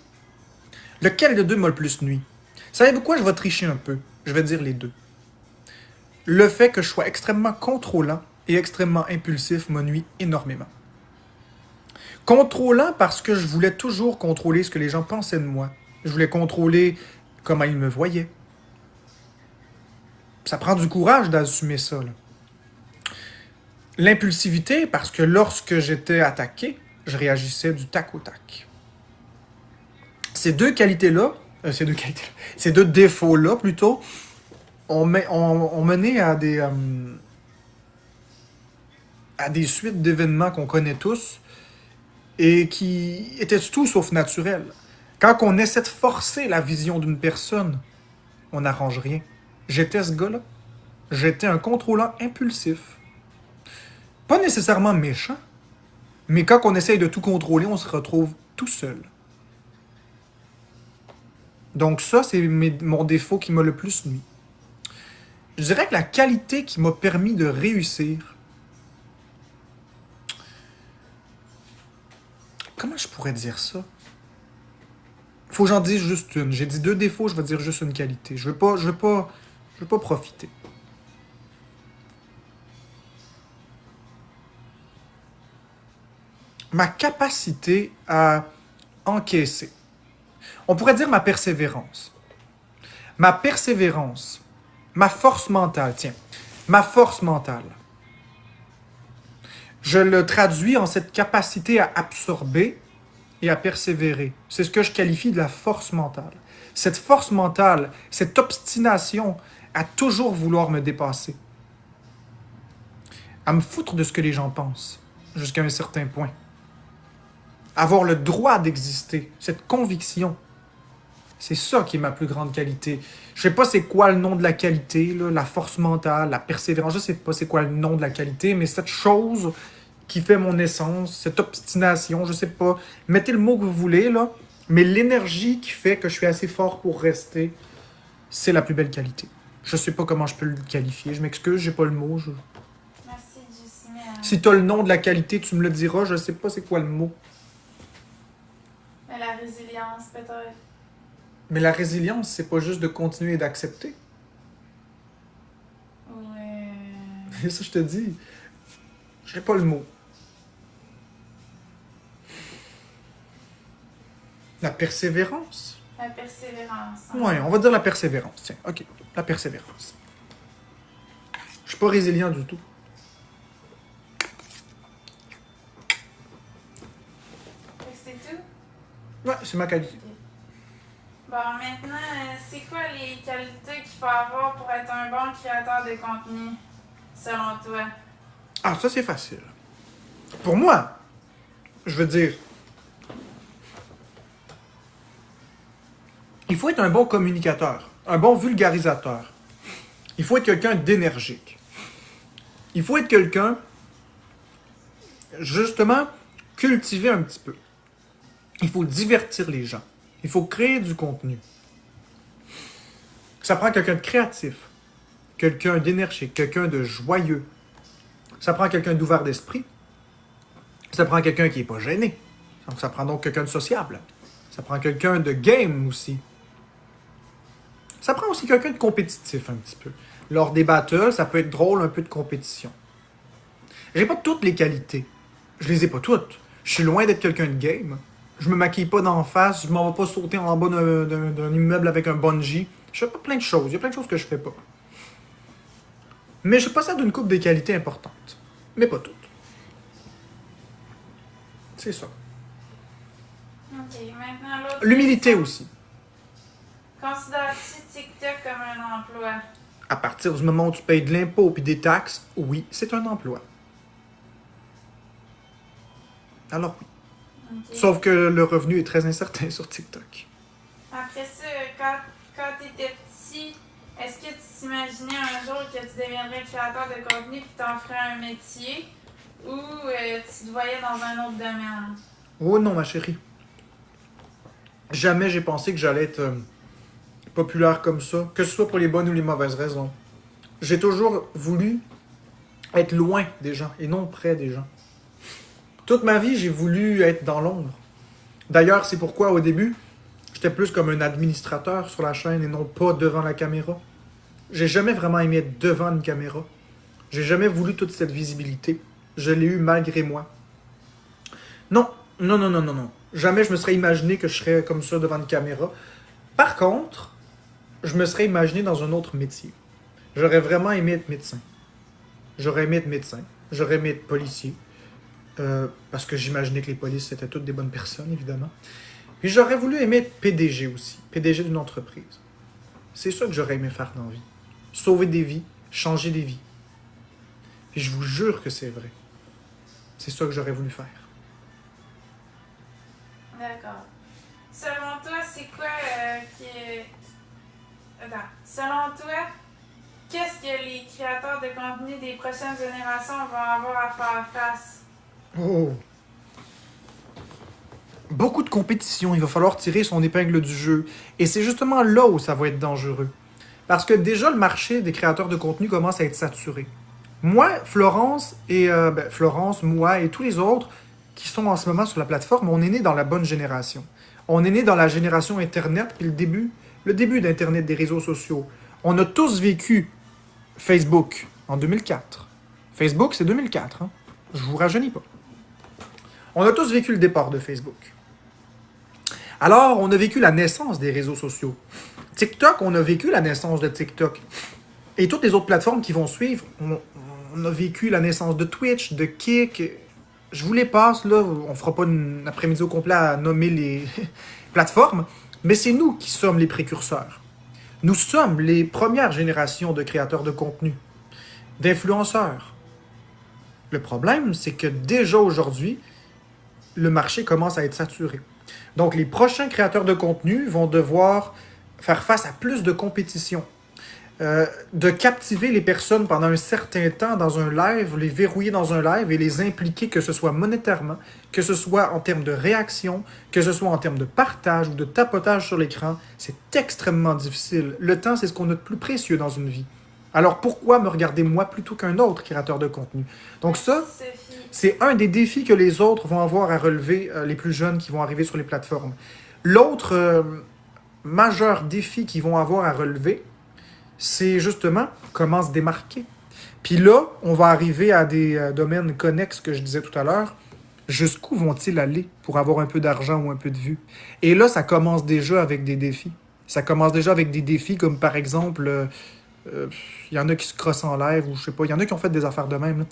Lequel de deux m'a le plus nui? Savez-vous quoi? Je vais tricher un peu. Je vais dire les deux. Le fait que je sois extrêmement contrôlant et extrêmement impulsif m'a nui énormément. Contrôlant parce que je voulais toujours contrôler ce que les gens pensaient de moi. Je voulais contrôler comment ils me voyaient. Ça prend du courage d'assumer ça, là. L'impulsivité, parce que lorsque j'étais attaqué, je réagissais du tac au tac. Ces deux qualités-là, ces deux défauts-là, plutôt, ont mené à des suites d'événements qu'on connaît tous et qui étaient tout sauf naturels. Quand on essaie de forcer la vision d'une personne, on n'arrange rien. J'étais ce gars-là. J'étais un contrôlant impulsif. Pas nécessairement méchant, mais quand on essaye de tout contrôler, on se retrouve tout seul. Donc ça, c'est mon défaut qui m'a le plus nui. Je dirais que la qualité qui m'a permis de réussir... Comment je pourrais dire ça? Faut que j'en dise juste une. J'ai dit deux défauts, je vais dire juste une qualité. Je veux pas profiter. Ma capacité à encaisser. On pourrait dire ma persévérance. Ma persévérance, ma force mentale, tiens, ma force mentale. Je le traduis en cette capacité à absorber et à persévérer. C'est ce que je qualifie de la force mentale. Cette force mentale, cette obstination à toujours vouloir me dépasser. À me foutre de ce que les gens pensent, jusqu'à un certain point. Avoir le droit d'exister, cette conviction. C'est ça qui est ma plus grande qualité. Je sais pas c'est quoi le nom de la qualité, là, la force mentale, la persévérance, je sais pas c'est quoi le nom de la qualité, mais cette chose qui fait mon essence, cette obstination, je sais pas. Mettez le mot que vous voulez, là, mais l'énergie qui fait que je suis assez fort pour rester, c'est la plus belle qualité. Je sais pas comment je peux le qualifier, je m'excuse, j'ai pas le mot. Merci, Jessimé. Si tu as le nom de la qualité, tu me le diras, je sais pas c'est quoi le mot. Mais la résilience, peut-être. Mais la résilience, c'est pas juste de continuer et d'accepter. Ouais. Et ça, je te dis, j'ai pas le mot. La persévérance. La persévérance. Hein. Ouais, on va dire la persévérance. Tiens, ok, la persévérance. Je suis pas résilient du tout. Fait que c'est tout? Ouais, c'est ma qualité. Bon, maintenant, c'est quoi les qualités qu'il faut avoir pour être un bon créateur de contenu, selon toi? Ah, ça, c'est facile. Pour moi, je veux dire, il faut être un bon communicateur, un bon vulgarisateur. Il faut être quelqu'un d'énergique. Il faut être quelqu'un, justement, cultiver un petit peu. Il faut divertir les gens. Il faut créer du contenu. Ça prend quelqu'un de créatif, quelqu'un d'énergique, quelqu'un de joyeux. Ça prend quelqu'un d'ouvert d'esprit. Ça prend quelqu'un qui n'est pas gêné. Donc, ça prend donc quelqu'un de sociable. Ça prend quelqu'un de game aussi. Ça prend aussi quelqu'un de compétitif un petit peu. Lors des battles, ça peut être drôle, un peu de compétition. J'ai pas toutes les qualités. Je les ai pas toutes. Je suis loin d'être quelqu'un de game. Je me maquille pas d'en face. Je m'en vais pas sauter en bas d'un immeuble avec un bungee. Je fais pas plein de choses. Il y a plein de choses que je fais pas. Mais je possède une couple de qualités importantes. Mais pas toutes. C'est ça. Ok, maintenant l'autre. L'humilité aussi. Considères-tu TikTok comme un emploi? À partir du moment où tu payes de l'impôt et des taxes, oui, c'est un emploi. Alors oui. Okay. Sauf que le revenu est très incertain sur TikTok. Après ça, quand tu étais petit, est-ce que tu t'imaginais un jour que tu deviendrais créateur de contenu et que tu en ferais un métier ou tu te voyais dans un autre domaine? Oh non, ma chérie. Jamais j'ai pensé que j'allais être populaire comme ça, que ce soit pour les bonnes ou les mauvaises raisons. J'ai toujours voulu être loin des gens et non près des gens. Toute ma vie, j'ai voulu être dans l'ombre. D'ailleurs, c'est pourquoi au début, j'étais plus comme un administrateur sur la chaîne et non pas devant la caméra. J'ai jamais vraiment aimé être devant une caméra. J'ai jamais voulu toute cette visibilité. Je l'ai eu malgré moi. Non. Jamais je me serais imaginé que je serais comme ça devant une caméra. Par contre, je me serais imaginé dans un autre métier. J'aurais vraiment aimé être médecin. J'aurais aimé être médecin. J'aurais aimé être policier. Parce que j'imaginais que les polices étaient toutes des bonnes personnes, évidemment. Puis j'aurais voulu aimer être PDG aussi. PDG d'une entreprise. C'est ça que j'aurais aimé faire dans la vie. Sauver des vies, changer des vies. Puis je vous jure que c'est vrai. C'est ça que j'aurais voulu faire. D'accord. Selon toi, c'est quoi qui est... Attends. Selon toi, qu'est-ce que les créateurs de contenu des prochaines générations vont avoir à faire face? Oh! Beaucoup de compétition, il va falloir tirer son épingle du jeu. Et c'est justement là où ça va être dangereux. Parce que déjà, le marché des créateurs de contenu commence à être saturé. Moi, Florence, moi et tous les autres qui sont en ce moment sur la plateforme, on est nés dans la bonne génération. On est nés dans la génération Internet, puis le début d'Internet, des réseaux sociaux. On a tous vécu Facebook en 2004. Facebook, c'est 2004, hein? Je vous rajeunis pas. On a tous vécu le départ de Facebook. Alors, on a vécu la naissance des réseaux sociaux. TikTok, on a vécu la naissance de TikTok. Et toutes les autres plateformes qui vont suivre, on a vécu la naissance de Twitch, de Kick, je vous les passe, là, on fera pas un après-midi au complet à nommer les plateformes, mais c'est nous qui sommes les précurseurs. Nous sommes les premières générations de créateurs de contenu, d'influenceurs. Le problème, c'est que déjà aujourd'hui, le marché commence à être saturé. Donc, les prochains créateurs de contenu vont devoir faire face à plus de compétition. De captiver les personnes pendant un certain temps dans un live, les verrouiller dans un live et les impliquer, que ce soit monétairement, que ce soit en termes de réaction, que ce soit en termes de partage ou de tapotage sur l'écran, c'est extrêmement difficile. Le temps, c'est ce qu'on a de plus précieux dans une vie. Alors pourquoi me regarder moi plutôt qu'un autre créateur de contenu? Donc ça, c'est un des défis que les autres vont avoir à relever, les plus jeunes qui vont arriver sur les plateformes. L'autre majeur défi qu'ils vont avoir à relever, c'est justement comment se démarquer. Puis là, on va arriver à des domaines connexes que je disais tout à l'heure. Jusqu'où vont-ils aller pour avoir un peu d'argent ou un peu de vue? Et là, ça commence déjà avec des défis. Ça commence déjà avec des défis comme par exemple, il y en a qui se crossent en live ou je sais pas, il y en a qui ont fait des affaires de même. Là.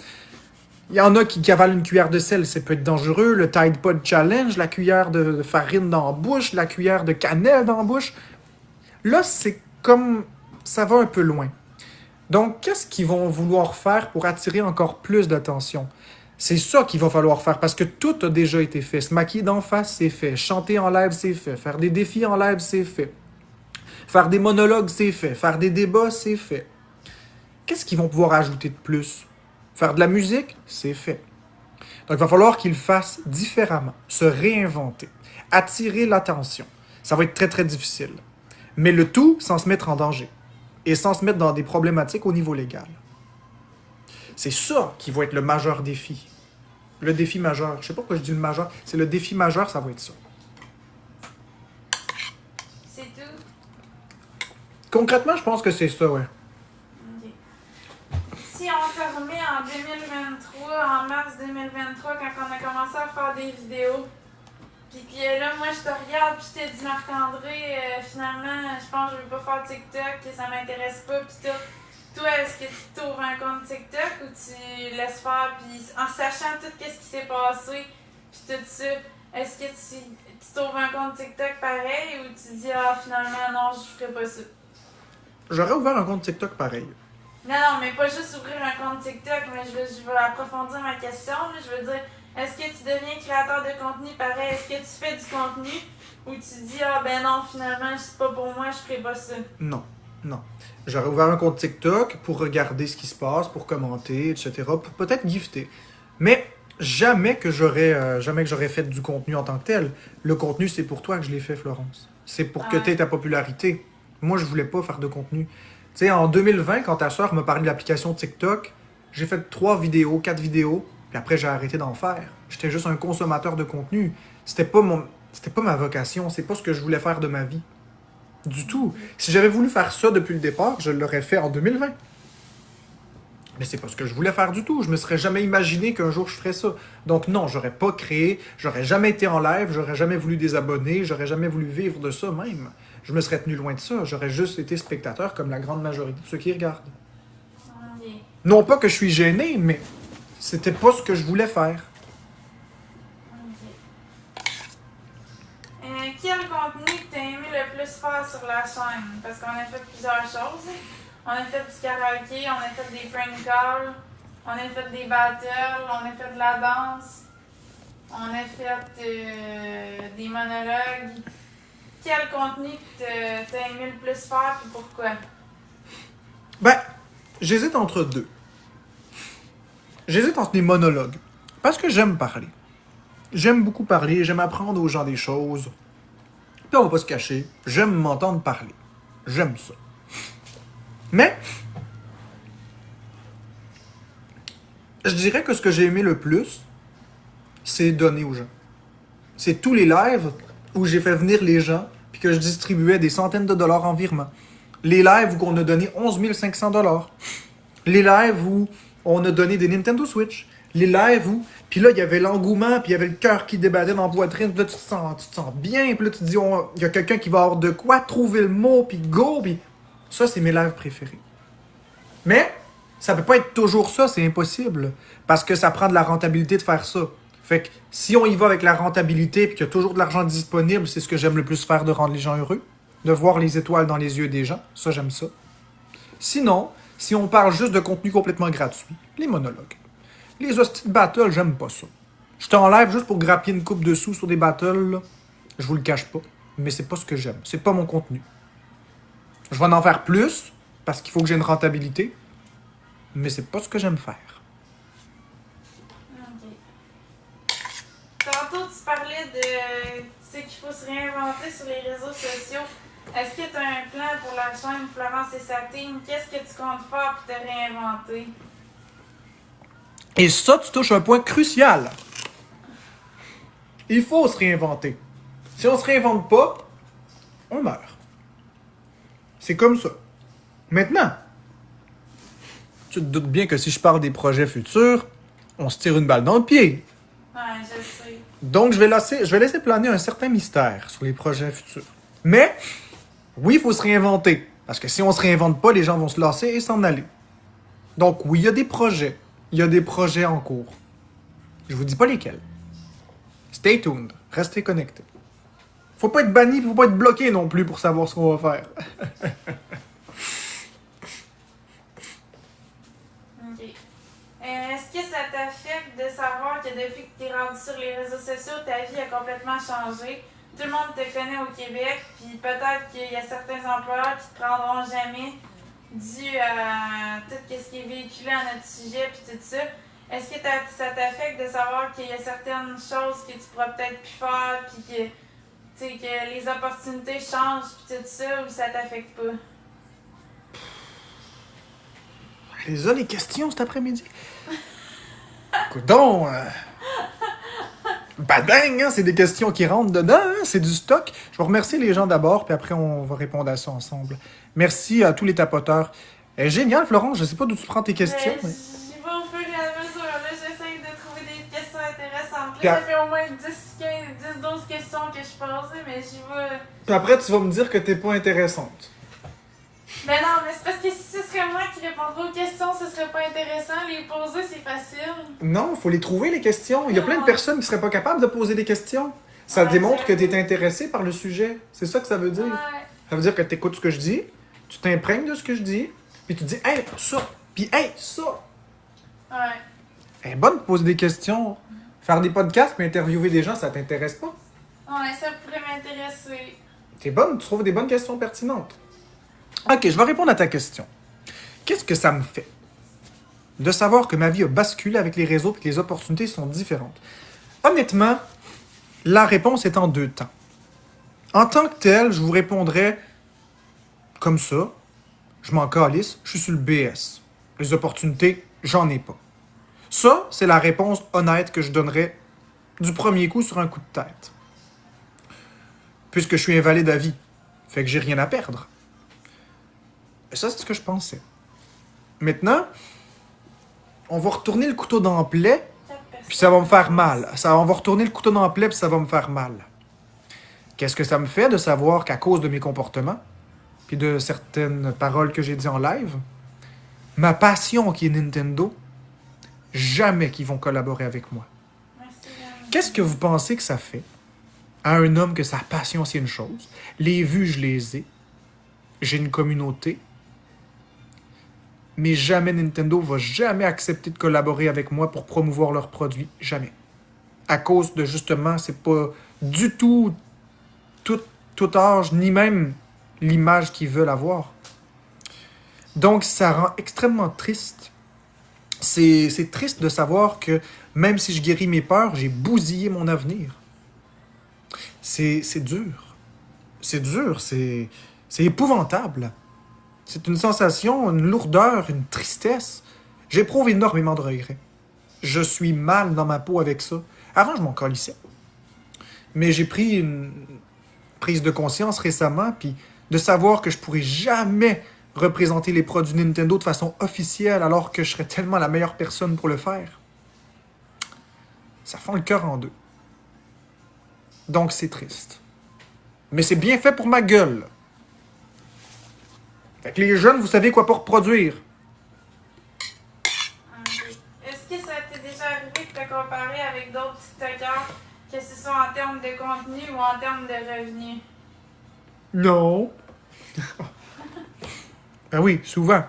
Il y en a qui avalent une cuillère de sel, ça peut être dangereux. Le Tide Pod Challenge, la cuillère de farine dans la bouche, la cuillère de cannelle dans la bouche. Là, c'est comme... ça va un peu loin. Donc, qu'est-ce qu'ils vont vouloir faire pour attirer encore plus d'attention? C'est ça qu'il va falloir faire, parce que tout a déjà été fait. Se maquiller d'en face, c'est fait. Chanter en live, c'est fait. Faire des défis en live, c'est fait. Faire des monologues, c'est fait. Faire des débats, c'est fait. Qu'est-ce qu'ils vont pouvoir ajouter de plus? Faire de la musique, c'est fait. Donc, il va falloir qu'ils fassent différemment, se réinventer, attirer l'attention. Ça va être très, très difficile. Mais le tout sans se mettre en danger et sans se mettre dans des problématiques au niveau légal. C'est ça qui va être le majeur défi. Le défi majeur. Je sais pas pourquoi je dis le majeur. C'est le défi majeur, ça va être ça. C'est tout? Concrètement, je pense que c'est ça, ouais. Ok. Si on te remet en 2023, en mars 2023, quand on a commencé à faire des vidéos, puis que là, moi, je te regarde, puis je te dis, Marc-André, finalement, je pense que je veux pas faire TikTok, que ça m'intéresse pas, puis tout. Toi, est-ce que tu t'ouvres un compte TikTok ou tu laisses faire, puis en sachant tout ce qui s'est passé, puis tout ça, est-ce que tu t'ouvres un compte TikTok pareil ou tu dis, ah, finalement, non, je ferai pas ça? J'aurais ouvert un compte TikTok pareil. Non, mais pas juste ouvrir un compte TikTok, mais je veux approfondir ma question, là, je veux dire, est-ce que tu deviens créateur de contenu pareil? Est-ce que tu fais du contenu ou tu dis, ah ben non, finalement, c'est pas pour moi, je ferai pas ça? Non, non. J'aurais ouvert un compte TikTok pour regarder ce qui se passe, pour commenter, etc., pour peut-être gifter. Mais jamais que j'aurais fait du contenu en tant que tel. Le contenu, c'est pour toi que je l'ai fait, Florence. C'est pour que tu aies ta popularité. Moi, je voulais pas faire de contenu. Tu sais, en 2020, quand ta soeur m'a parlé de l'application TikTok, j'ai fait 3 vidéos, 4 vidéos, puis après, j'ai arrêté d'en faire. J'étais juste un consommateur de contenu. C'était pas ma vocation, c'est pas ce que je voulais faire de ma vie. Du tout. Si j'avais voulu faire ça depuis le départ, je l'aurais fait en 2020. Mais c'est pas ce que je voulais faire du tout. Je me serais jamais imaginé qu'un jour je ferais ça. Donc non, j'aurais pas créé, j'aurais jamais été en live, j'aurais jamais voulu des abonnés, j'aurais jamais voulu vivre de ça même. Je me serais tenu loin de ça. J'aurais juste été spectateur comme la grande majorité de ceux qui regardent. Oui. Non pas que je suis gêné, mais c'était pas ce que je voulais faire. Quel contenu que tu as aimé le plus faire sur la chaîne? Parce qu'on a fait plusieurs choses. On a fait du karaoké, on a fait des prank calls, on a fait des battles, on a fait de la danse, on a fait des monologues. Quel contenu que tu as aimé le plus faire et pourquoi? Ben, j'hésite entre deux. J'hésite entre les monologues. Parce que j'aime parler. J'aime beaucoup parler, j'aime apprendre aux gens des choses. Puis on va pas se cacher, j'aime m'entendre parler. J'aime ça. Mais, je dirais que ce que j'ai aimé le plus, c'est donner aux gens. C'est tous les lives où j'ai fait venir les gens puis que je distribuais des centaines de dollars en virement. Les lives où on a donné 11 500 dollars. Les lives où on a donné des Nintendo Switch. Les lives où... Puis là, il y avait l'engouement, puis il y avait le cœur qui débattait dans la poitrine. Puis là, tu te sens bien. Puis là, tu te dis, il y a quelqu'un qui va avoir de quoi trouver le mot, puis go. Puis ça, c'est mes lives préférés. Mais, ça peut pas être toujours ça, c'est impossible. Parce que ça prend de la rentabilité de faire ça. Fait que si on y va avec la rentabilité et qu'il y a toujours de l'argent disponible, c'est ce que j'aime le plus faire, de rendre les gens heureux, de voir les étoiles dans les yeux des gens. Ça, j'aime ça. Sinon, si on parle juste de contenu complètement gratuit, les monologues. Les hosties de battle, j'aime pas ça. Je suis en live juste pour grappiller une coupe de sous sur des battles, là. Je vous le cache pas. Mais c'est pas ce que j'aime. C'est pas mon contenu. Je vais en faire plus, parce qu'il faut que j'ai une rentabilité, mais c'est pas ce que j'aime faire. Ok. Tantôt, tu parlais de ce qu'il faut se réinventer sur les réseaux sociaux. Est-ce que tu as un plan pour la chaîne Florence et sa team? Qu'est-ce que tu comptes faire pour te réinventer? Et ça, tu touches un point crucial. Il faut se réinventer. Si on se réinvente pas, on meurt. C'est comme ça. Maintenant, tu te doutes bien que si je parle des projets futurs, on se tire une balle dans le pied. Ouais, je sais. Donc, je vais laisser planer un certain mystère sur les projets futurs. Mais, oui, il faut se réinventer. Parce que si on se réinvente pas, les gens vont se lasser et s'en aller. Donc, oui, il y a des projets. Il y a des projets en cours. Je vous dis pas lesquels. Stay tuned. Restez connectés. Faut pas être banni, faut pas être bloqué non plus pour savoir ce qu'on va faire. Ok. Est-ce que ça t'affecte de savoir que depuis que tu es rendu sur les réseaux sociaux, ta vie a complètement changé? Tout le monde te connaît au Québec, puis peut-être qu'il y a certains employeurs qui te prendront jamais dû à tout ce qui est véhiculé à notre sujet, puis tout ça. Est-ce que ça t'affecte de savoir qu'il y a certaines choses que tu pourras peut-être plus faire, puis que les opportunités changent, puis tout ça, ou ça t'affecte pas? Les questions cet après-midi. Coudon, badang, hein, c'est des questions qui rentrent dedans, hein, c'est du stock. Je vais remercier les gens d'abord, puis après on va répondre à ça ensemble. Merci à tous les tapoteurs. Génial, Florence, je sais pas d'où tu prends tes questions. Mais... J'y vais au fur et à mesure. Là, j'essaye de trouver des questions intéressantes. Puis Là, ça fait au moins 10-12 questions que je pensais, mais j'y vais. Puis après, tu vas me dire que t'es pas intéressante. Mais non, mais c'est parce que si ce serait moi qui répondrais aux questions, ce serait pas intéressant. Les poser, c'est facile. Non, il faut les trouver, les questions. Il y a plein de personnes qui seraient pas capables de poser des questions. Ça Ouais, démontre que j'avoue. t'es intéressé par le sujet. C'est ça que ça veut dire. Ouais. Ça veut dire que t'écoutes ce que je dis, tu t'imprègnes de ce que je dis, puis tu dis « Hey, ça! » Puis « Hey, ça! » Ouais. Elle est bonne de poser des questions. Faire des podcasts puis interviewer des gens, ça t'intéresse pas? Ouais, ça pourrait m'intéresser. T'es bonne, tu trouves des bonnes questions pertinentes. Ok, je vais répondre à ta question. Qu'est-ce que ça me fait de savoir que ma vie a basculé avec les réseaux et que les opportunités sont différentes? Honnêtement, la réponse est en deux temps. En tant que tel, je vous répondrais comme ça. Je m'en calisse, je suis sur le BS. Les opportunités, j'en ai pas. Ça, c'est la réponse honnête que je donnerais du premier coup sur un coup de tête. Puisque je suis invalide à vie. Fait que j'ai rien à perdre. Et ça, c'est ce que je pensais. Maintenant, on va retourner le couteau dans le plaie, puis ça va me faire mal. On va retourner le couteau dans le plaie, puis ça va me faire mal. Qu'est-ce que ça me fait de savoir qu'à cause de mes comportements, puis de certaines paroles que j'ai dit en live, ma passion qui est Nintendo, jamais qu'ils vont collaborer avec moi. Merci, Yann. Qu'est-ce que vous pensez que ça fait à un homme que sa passion, c'est une chose? Les vues, je les ai. J'ai une communauté. Mais jamais Nintendo va jamais accepter de collaborer avec moi pour promouvoir leurs produits. Jamais. À cause de, justement, c'est pas du tout tout âge, ni même l'image qu'ils veulent avoir. Donc, ça rend extrêmement triste. C'est triste de savoir que même si je guéris mes peurs, j'ai bousillé mon avenir. C'est dur. C'est dur, c'est épouvantable. C'est une sensation, une lourdeur, une tristesse. J'éprouve énormément de regrets. Je suis mal dans ma peau avec ça. Avant, je m'en calissais. Mais j'ai pris une prise de conscience récemment, puis de savoir que je pourrais jamais représenter les produits Nintendo de façon officielle alors que je serais tellement la meilleure personne pour le faire. Ça fend le cœur en deux. Donc c'est triste. Mais c'est bien fait pour ma gueule. Fait que les jeunes, vous savez quoi pas reproduire. Ok. Est-ce que ça t'est déjà arrivé que tu as comparer avec d'autres TikTokers, que ce soit en termes de contenu ou en termes de revenus? Non. Ben oui, souvent.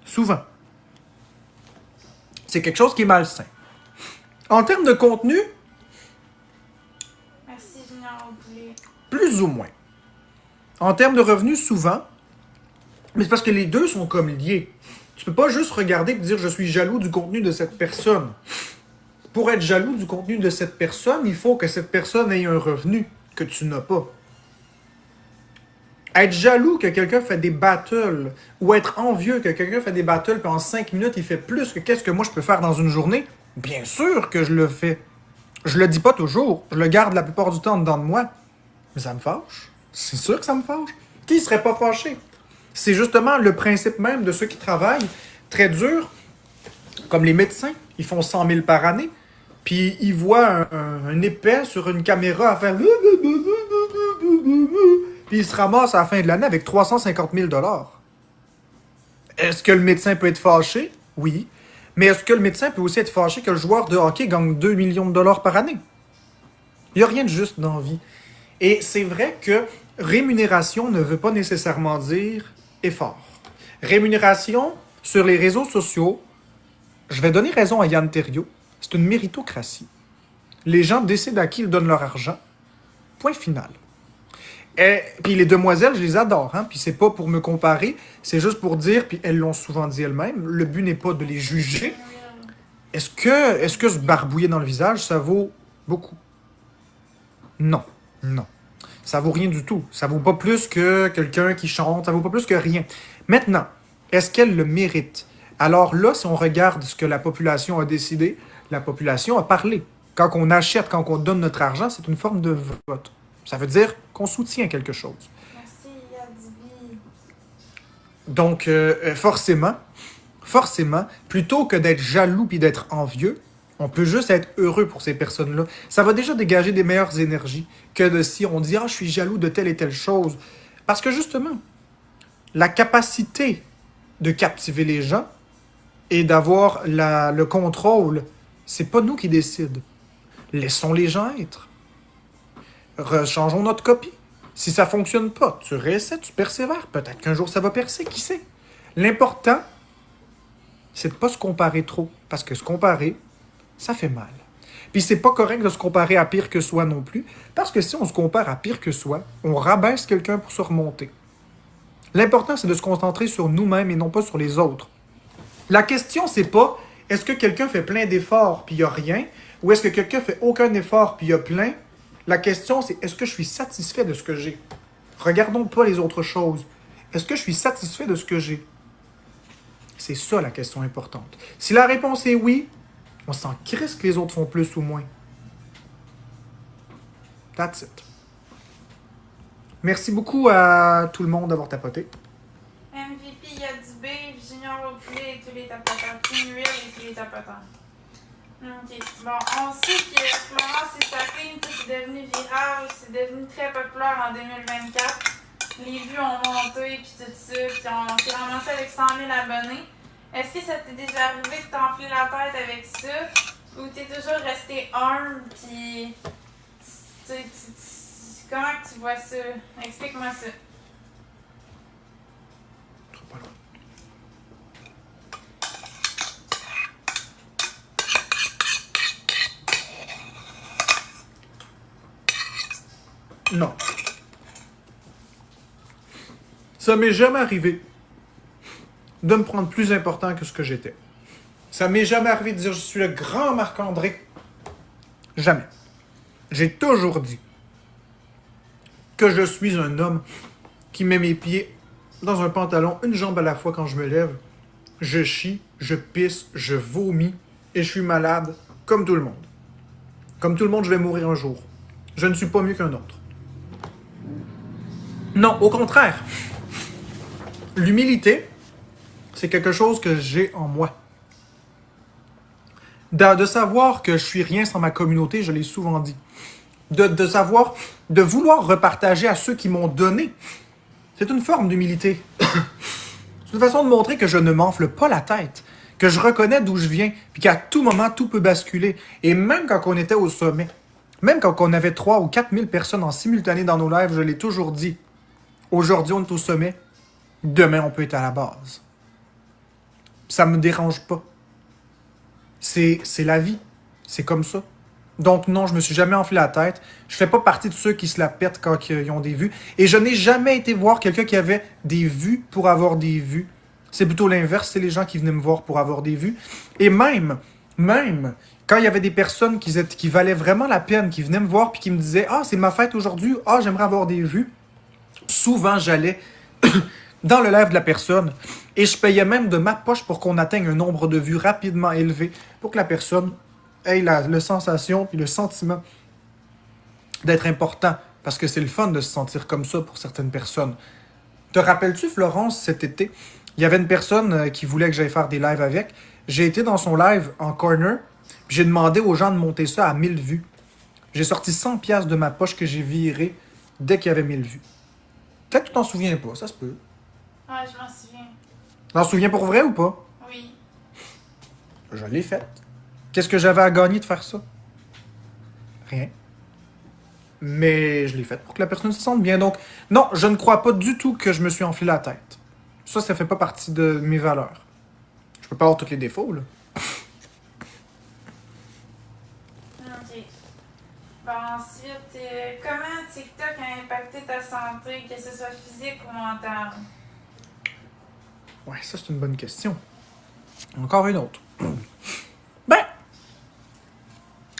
Souvent. C'est quelque chose qui est malsain. En termes de contenu, Merci, Junior au poulet. plus ou moins. En termes de revenus, souvent. Mais c'est parce que les deux sont comme liés. Tu peux pas juste regarder et dire « je suis jaloux du contenu de cette personne ». Pour être jaloux du contenu de cette personne, il faut que cette personne ait un revenu que tu n'as pas. Être jaloux que quelqu'un fait des battles ou être envieux que quelqu'un fait des battles puis en 5 minutes, il fait plus que qu'est-ce que moi je peux faire dans une journée, bien sûr que je le fais. Je le dis pas toujours, je le garde la plupart du temps dedans de moi. Mais ça me fâche. C'est sûr que ça me fâche. Qui serait pas fâché? C'est justement le principe même de ceux qui travaillent très dur, comme les médecins. Ils font 100 000 par année, puis ils voient un épais sur une caméra à faire... Puis ils se ramassent à la fin de l'année avec 350 000 $. Est-ce que le médecin peut être fâché? Oui. Mais est-ce que le médecin peut aussi être fâché que le joueur de hockey gagne 2 millions de dollars par année? Il n'y a rien de juste dans la vie. Et c'est vrai que rémunération ne veut pas nécessairement dire effort. Rémunération sur les réseaux sociaux, je vais donner raison à Yann Terriot, c'est une méritocratie. Les gens décident à qui ils donnent leur argent. Point final. Et puis les demoiselles, je les adore, hein? Puis c'est pas pour me comparer, c'est juste pour dire, puis elles l'ont souvent dit elles-mêmes, le but n'est pas de les juger. Est-ce que se barbouiller dans le visage, ça vaut beaucoup? Non, non. Ça vaut rien du tout. Ça vaut pas plus que quelqu'un qui chante, ça vaut pas plus que rien. Maintenant, est-ce qu'elle le mérite? Alors là, si on regarde ce que la population a décidé, la population a parlé. Quand on achète, quand on donne notre argent, c'est une forme de vote. Ça veut dire qu'on soutient quelque chose. Merci, Yadibi. Donc, forcément, plutôt que d'être jaloux puis d'être envieux, on peut juste être heureux pour ces personnes-là. Ça va déjà dégager des meilleures énergies que de si on dit « Ah, je suis jaloux de telle et telle chose ». Parce que justement, la capacité de captiver les gens et d'avoir le contrôle, c'est pas nous qui décidons. Laissons les gens être. Rechangeons notre copie. Si ça fonctionne pas, tu réessaies, tu persévères. Peut-être qu'un jour ça va percer, qui sait? L'important, c'est de pas se comparer trop. Parce que se comparer, ça fait mal. Puis c'est pas correct de se comparer à pire que soi non plus. Parce que si on se compare à pire que soi, on rabaisse quelqu'un pour se remonter. L'important, c'est de se concentrer sur nous-mêmes et non pas sur les autres. La question, c'est pas est-ce que quelqu'un fait plein d'efforts puis il n'y a rien, ou est-ce que quelqu'un fait aucun effort puis il y a plein. La question, c'est est-ce que je suis satisfait de ce que j'ai? Regardons pas les autres choses. Est-ce que je suis satisfait de ce que j'ai? C'est ça la question importante. Si la réponse est oui, on s'en crisse que les autres font plus ou moins. That's it. Merci beaucoup à tout le monde d'avoir tapoté. MVP, Yadibi, Junior au poulet et tous les tapotants. King Will et tous les tapotants. Ok. Bon, on sait que Florence et sa fille, c'est devenu viral, c'est devenu très populaire en 2024. Les vues ont monté, puis tout ça, puis on s'est ramassé avec 100 000 abonnés. Est-ce que ça t'est déjà arrivé de t'enfler la tête avec ça? Ou t'es toujours resté humble, puis comment que tu vois ça? Explique-moi ça. Pas loin. Non. Ça m'est jamais arrivé de me prendre plus important que ce que j'étais. Ça m'est jamais arrivé de dire je suis le grand Marc-André. Jamais. J'ai toujours dit que je suis un homme qui met mes pieds dans un pantalon, une jambe à la fois quand je me lève. Je chie, je pisse, je vomis et je suis malade comme tout le monde. Comme tout le monde, je vais mourir un jour. Je ne suis pas mieux qu'un autre. Non, au contraire. L'humilité, c'est quelque chose que j'ai en moi. De savoir que je suis rien sans ma communauté, je l'ai souvent dit. De savoir, de vouloir repartager à ceux qui m'ont donné. C'est une forme d'humilité. C'est une façon de montrer que je ne m'enfle pas la tête, que je reconnais d'où je viens, puis qu'à tout moment, tout peut basculer. Et même quand on était au sommet, même quand on avait 3 ou 4 000 personnes en simultané dans nos lives, je l'ai toujours dit. Aujourd'hui, on est au sommet. Demain, on peut être à la base. Ça me dérange pas. C'est la vie. C'est comme ça. Donc non, je me suis jamais enflé la tête. Je fais pas partie de ceux qui se la pètent quand ils ont des vues. Et je n'ai jamais été voir quelqu'un qui avait des vues pour avoir des vues. C'est plutôt l'inverse, c'est les gens qui venaient me voir pour avoir des vues. Et même, quand il y avait des personnes qui valaient vraiment la peine, qui venaient me voir puis qui me disaient « Ah, c'est ma fête aujourd'hui. Ah, j'aimerais avoir des vues. » Souvent, j'allais dans le live de la personne et je payais même de ma poche pour qu'on atteigne un nombre de vues rapidement élevé pour que la personne ait la sensation puis le sentiment d'être important. Parce que c'est le fun de se sentir comme ça pour certaines personnes. Te rappelles-tu, Florence, cet été, il y avait une personne qui voulait que j'aille faire des lives avec. J'ai été dans son live en corner, puis j'ai demandé aux gens de monter ça à 1000 vues. J'ai sorti 100$ de ma poche que j'ai viré dès qu'il y avait 1000 vues. Peut-être que tu t'en souviens pas, ça se peut. Ouais, je m'en souviens. Tu t'en souviens pour vrai ou pas? Oui. Je l'ai faite. Qu'est-ce que j'avais à gagner de faire ça? Rien. Mais je l'ai faite pour que la personne se sente bien. Donc, non, je ne crois pas du tout que je me suis enflé la tête. Ça fait pas partie de mes valeurs. Je peux pas avoir tous les défauts, là. Ok. Bon, ensuite, comment TikTok a impacté ta santé, que ce soit physique ou mentale? Ouais, ça, c'est une bonne question. Encore une autre. Ben,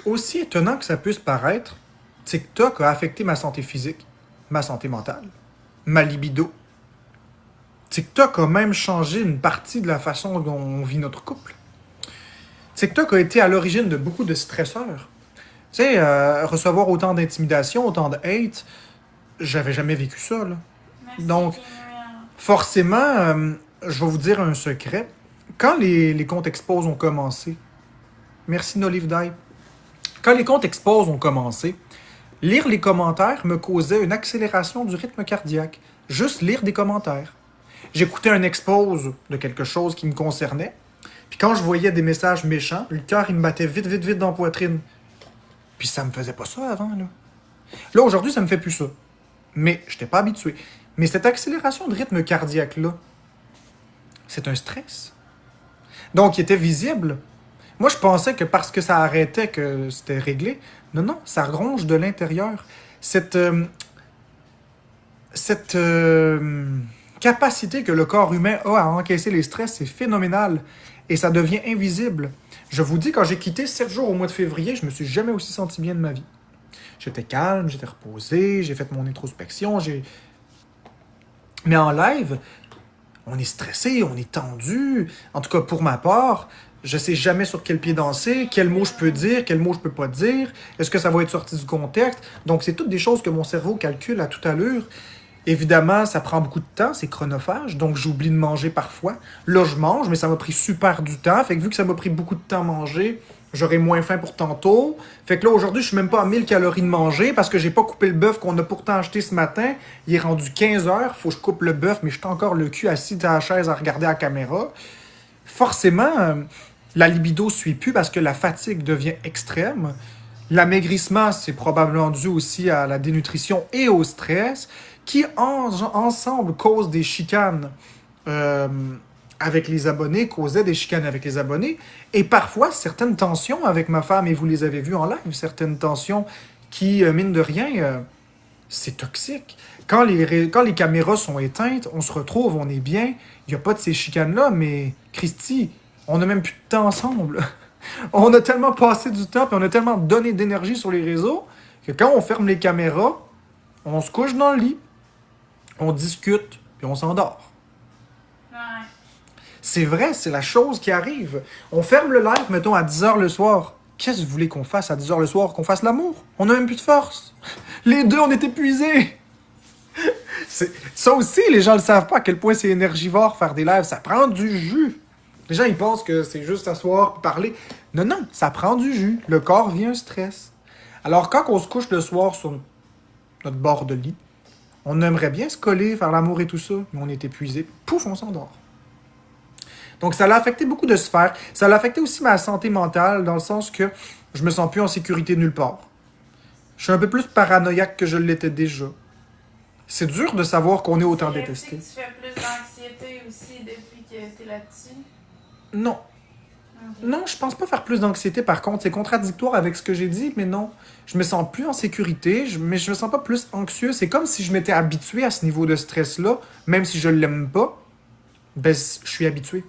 aussi étonnant que ça puisse paraître, TikTok a affecté ma santé physique, ma santé mentale, ma libido. TikTok a même changé une partie de la façon dont on vit notre couple. TikTok a été à l'origine de beaucoup de stresseurs. Tu sais, recevoir autant d'intimidation, autant de hate, j'avais jamais vécu ça, là. Merci, Donc, Emmanuel. forcément, je vais vous dire un secret. Quand les comptes expose ont commencé, merci Nolive Die. Quand les comptes expose ont commencé, lire les commentaires me causait une accélération du rythme cardiaque. Juste lire des commentaires. J'écoutais un expose de quelque chose qui me concernait, puis quand je voyais des messages méchants, le cœur il me battait vite, vite, vite dans la poitrine. Puis ça me faisait pas ça avant, là. Là, aujourd'hui, ça me fait plus ça. Mais je n'étais pas habitué. Mais cette accélération de rythme cardiaque-là, c'est un stress. Donc, il était visible. Moi, je pensais que parce que ça arrêtait, que c'était réglé. Non, non, ça ronge de l'intérieur. Cette capacité que le corps humain a à encaisser les stress, c'est phénoménal. Et ça devient invisible. Je vous dis, quand j'ai quitté 7 jours au mois de février, je me suis jamais aussi senti bien de ma vie. J'étais calme, j'étais reposé, j'ai fait mon introspection, Mais en live, on est stressé, on est tendu. En tout cas, pour ma part, je sais jamais sur quel pied danser, quel mot je peux dire, quel mot je peux pas dire. Est-ce que ça va être sorti du contexte? Donc, c'est toutes des choses que mon cerveau calcule à toute allure. Évidemment, ça prend beaucoup de temps, c'est chronophage, donc j'oublie de manger parfois. Là, je mange, mais ça m'a pris super du temps. Fait que vu que ça m'a pris beaucoup de temps à manger, j'aurai moins faim pour tantôt. Fait que là, aujourd'hui, je suis même pas à 1000 calories de manger parce que j'ai pas coupé le bœuf qu'on a pourtant acheté ce matin. Il est rendu 15 heures, faut que je coupe le bœuf, mais je suis encore le cul assis à la chaise à regarder la caméra. Forcément, la libido suit plus parce que la fatigue devient extrême. L'amaigrissement, c'est probablement dû aussi à la dénutrition et au stress, qui ensemble causent des chicanes avec les abonnés, causaient des chicanes avec les abonnés, et parfois certaines tensions avec ma femme, et vous les avez vues en live, certaines tensions qui, mine de rien, c'est toxique. Quand les caméras sont éteintes, on se retrouve, on est bien, il n'y a pas de ces chicanes-là, mais Christy, on n'a même plus de temps ensemble. On a tellement passé du temps, puis on a tellement donné d'énergie sur les réseaux, que quand on ferme les caméras, on se couche dans le lit, on discute, puis on s'endort. Ouais. C'est vrai, c'est la chose qui arrive. On ferme le live, mettons, à 10h le soir. Qu'est-ce que vous voulez qu'on fasse à 10h le soir? Qu'on fasse l'amour? On n'a même plus de force. Les deux, on est épuisés. Ça aussi, les gens ne le savent pas à quel point c'est énergivore faire des lives. Ça prend du jus. Les gens, ils pensent que c'est juste s'asseoir et parler. Non, non, ça prend du jus. Le corps vient un stress. Alors, quand on se couche le soir sur notre bord de lit, on aimerait bien se coller, faire l'amour et tout ça, mais on est épuisé. Pouf, on s'endort. Donc, ça l'a affecté beaucoup de sphères. Ça l'a affecté aussi ma santé mentale, dans le sens que je me sens plus en sécurité nulle part. Je suis un peu plus paranoïaque que je l'étais déjà. C'est dur de savoir qu'on est autant détesté. Tu fais plus d'anxiété aussi depuis que tu es là-dessus? Non. Okay. Non, je pense pas faire plus d'anxiété, par contre. C'est contradictoire avec ce que j'ai dit, mais non. Je me sens plus en sécurité, mais je me sens pas plus anxieux. C'est comme si je m'étais habitué à ce niveau de stress-là, même si je l'aime pas, ben, je suis habitué.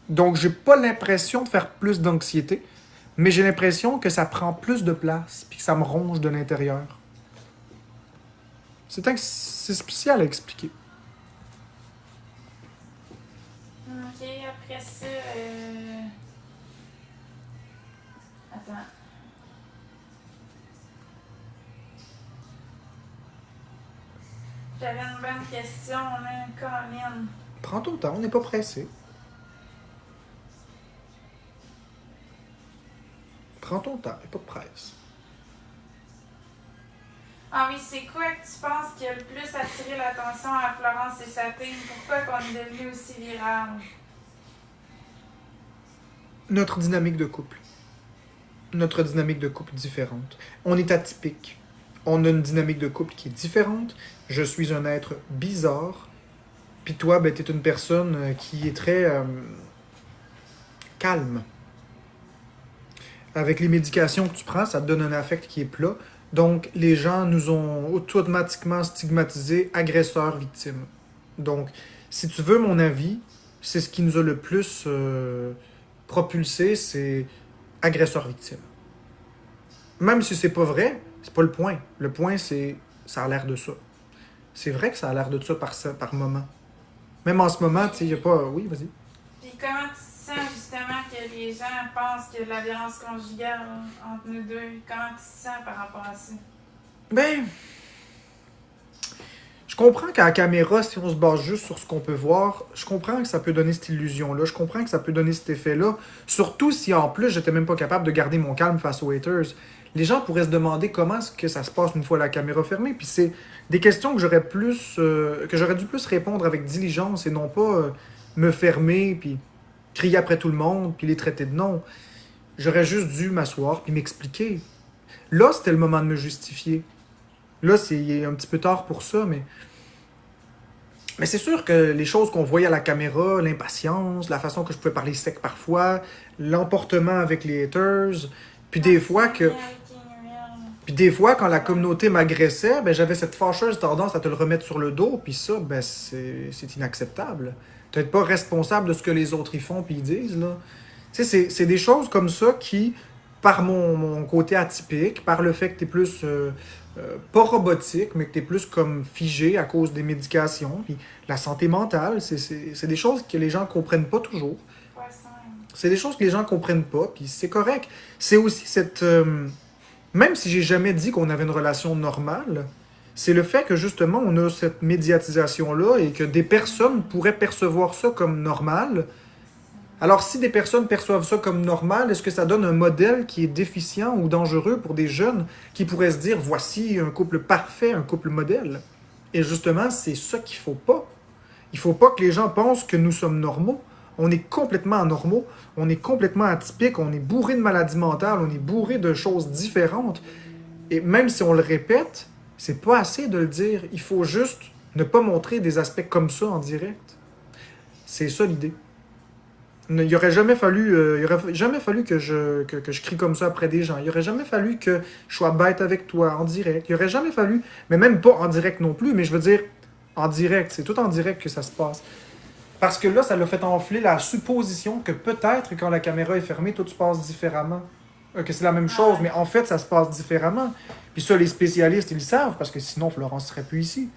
Donc, j'ai pas l'impression de faire plus d'anxiété, mais j'ai l'impression que ça prend plus de place, puis que ça me ronge de l'intérieur. C'est spécial à expliquer. Ok, après ça, attends. J'avais une bonne question, là, Colin. Prends ton temps, on n'est pas pressé. Prends ton temps, il n'y a pas de presse. Ah oui, c'est quoi que tu penses qui a le plus attiré l'attention à Florence et sa team? Pourquoi qu'on est devenu aussi viral? Notre dynamique de couple. Notre dynamique de couple différente. On est atypique. On a une dynamique de couple qui est différente. Je suis un être bizarre. Puis toi, ben, tu es une personne qui est très calme. Avec les médications que tu prends, ça te donne un affect qui est plat. Donc, les gens nous ont automatiquement stigmatisés agresseurs-victimes. Donc, si tu veux mon avis, c'est ce qui nous a le plus propulsé, c'est agresseur-victime. Même si c'est pas vrai, c'est pas le point. Le point, c'est ça a l'air de ça. C'est vrai que ça a l'air de ça par moment. Même en ce moment, tu sais, il n'y a pas... Oui, vas-y. Puis comment tu sens justement que les gens pensent que la violence conjugale entre nous deux, comment tu te sens par rapport à ça? Ben, je comprends qu'à la caméra, si on se base juste sur ce qu'on peut voir, je comprends que ça peut donner cette illusion-là, je comprends que ça peut donner cet effet-là, surtout si en plus, j'étais même pas capable de garder mon calme face aux haters. Les gens pourraient se demander comment est-ce que ça se passe une fois la caméra fermée, puis c'est des questions que j'aurais dû plus répondre avec diligence et non pas me fermer, puis crier après tout le monde, puis les traiter de non. J'aurais juste dû m'asseoir puis m'expliquer. Là, c'était le moment de me justifier. Là, c'est un petit peu tard pour ça, mais c'est sûr que les choses qu'on voyait à la caméra, l'impatience, la façon que je pouvais parler sec parfois, l'emportement avec les haters, puis des fois que... Puis des fois, quand la communauté m'agressait, ben, j'avais cette fâcheuse tendance à te le remettre sur le dos, puis ça, ben, c'est inacceptable. Tu n'es pas responsable de ce que les autres y font puis ils disent, là. Tu sais, c'est des choses comme ça qui, par mon côté atypique, par le fait que tu es plus, pas robotique, mais que tu es plus comme figé à cause des médications, puis la santé mentale, c'est des choses que les gens comprennent pas toujours. C'est des choses que les gens comprennent pas, puis c'est correct. C'est aussi cette... même si j'ai jamais dit qu'on avait une relation normale, c'est le fait que justement on a cette médiatisation-là et que des personnes pourraient percevoir ça comme normal. Alors si des personnes perçoivent ça comme normal, est-ce que ça donne un modèle qui est déficient ou dangereux pour des jeunes qui pourraient se dire voici un couple parfait, un couple modèle? Et justement, c'est ça qu'il faut pas. Il faut pas que les gens pensent que nous sommes normaux. On est complètement anormaux, on est complètement atypiques, on est bourré de maladies mentales, on est bourré de choses différentes. Et même si on le répète, c'est pas assez de le dire. Il faut juste ne pas montrer des aspects comme ça en direct. C'est ça l'idée. Il n'aurait jamais fallu, que je crie comme ça après des gens. Il n'aurait jamais fallu que je sois bête avec toi en direct. Il n'aurait jamais fallu, mais même pas en direct non plus, mais je veux dire en direct. C'est tout en direct que ça se passe. Parce que là, ça l'a fait enfler la supposition que peut-être, quand la caméra est fermée, tout se passe différemment. Que c'est la même chose, mais en fait, ça se passe différemment. Puis ça, les spécialistes, ils le savent, parce que sinon, Florence ne serait plus ici.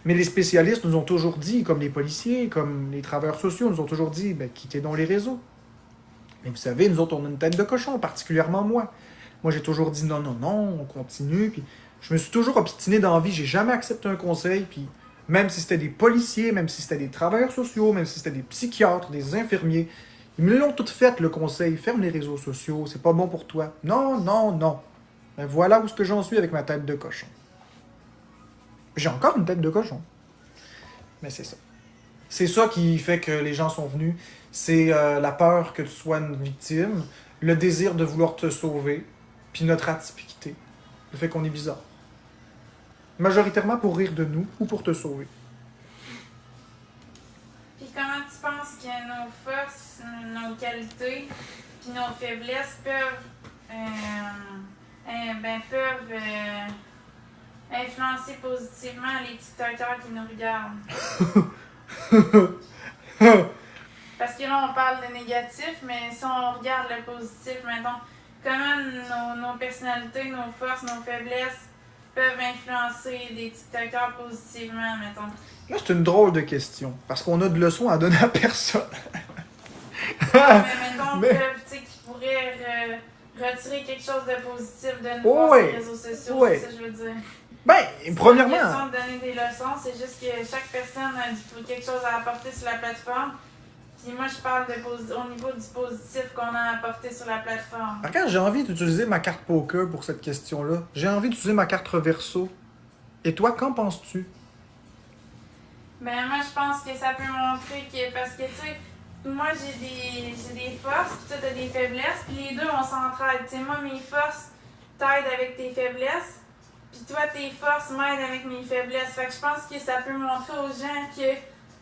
Mais les spécialistes nous ont toujours dit, comme les policiers, comme les travailleurs sociaux, nous ont toujours dit, ben, quittez donc les réseaux. Mais vous savez, nous autres, on a une tête de cochon, particulièrement moi. Moi, j'ai toujours dit non, on continue. Puis je me suis toujours obstiné dans la vie, j'ai jamais accepté un conseil, puis... Même si c'était des policiers, même si c'était des travailleurs sociaux, même si c'était des psychiatres, des infirmiers, ils me l'ont tout fait, le conseil. Ferme les réseaux sociaux, c'est pas bon pour toi. Non. Ben voilà où est-ce que j'en suis avec ma tête de cochon. J'ai encore une tête de cochon. Mais c'est ça. C'est ça qui fait que les gens sont venus. C'est la peur que tu sois une victime, le désir de vouloir te sauver, puis notre atypicité, le fait qu'on est bizarre. Majoritairement pour rire de nous ou pour te sauver. Puis comment tu penses que nos forces, nos qualités, puis nos faiblesses peuvent influencer positivement les TikTokers qui nous regardent? Parce que là, on parle de négatif, mais si on regarde le positif, mettons, comment nos personnalités, nos forces, nos faiblesses peuvent influencer des TikTokers positivement, mettons? Là, c'est une drôle de question, parce qu'on a de leçons à donner à personne. Mais mettons, qui pourraient retirer quelque chose de positif de nous sur les réseaux sociaux, c'est ça que je veux dire. Ben, premièrement... C'est pas une question de donner des leçons, c'est juste que chaque personne a quelque chose à apporter sur la plateforme. Puis moi, je parle au niveau du positif qu'on a apporté sur la plateforme. Regarde, j'ai envie d'utiliser ma carte poker pour cette question-là. J'ai envie d'utiliser ma carte reverso. Et toi, qu'en penses-tu? Ben, moi, je pense que ça peut montrer que... Parce que, tu sais, moi, j'ai des forces, puis toi, t'as des faiblesses, puis les deux, on s'entraide. Tu sais, moi, mes forces t'aident avec tes faiblesses, puis toi, tes forces m'aident avec mes faiblesses. Fait que je pense que ça peut montrer aux gens que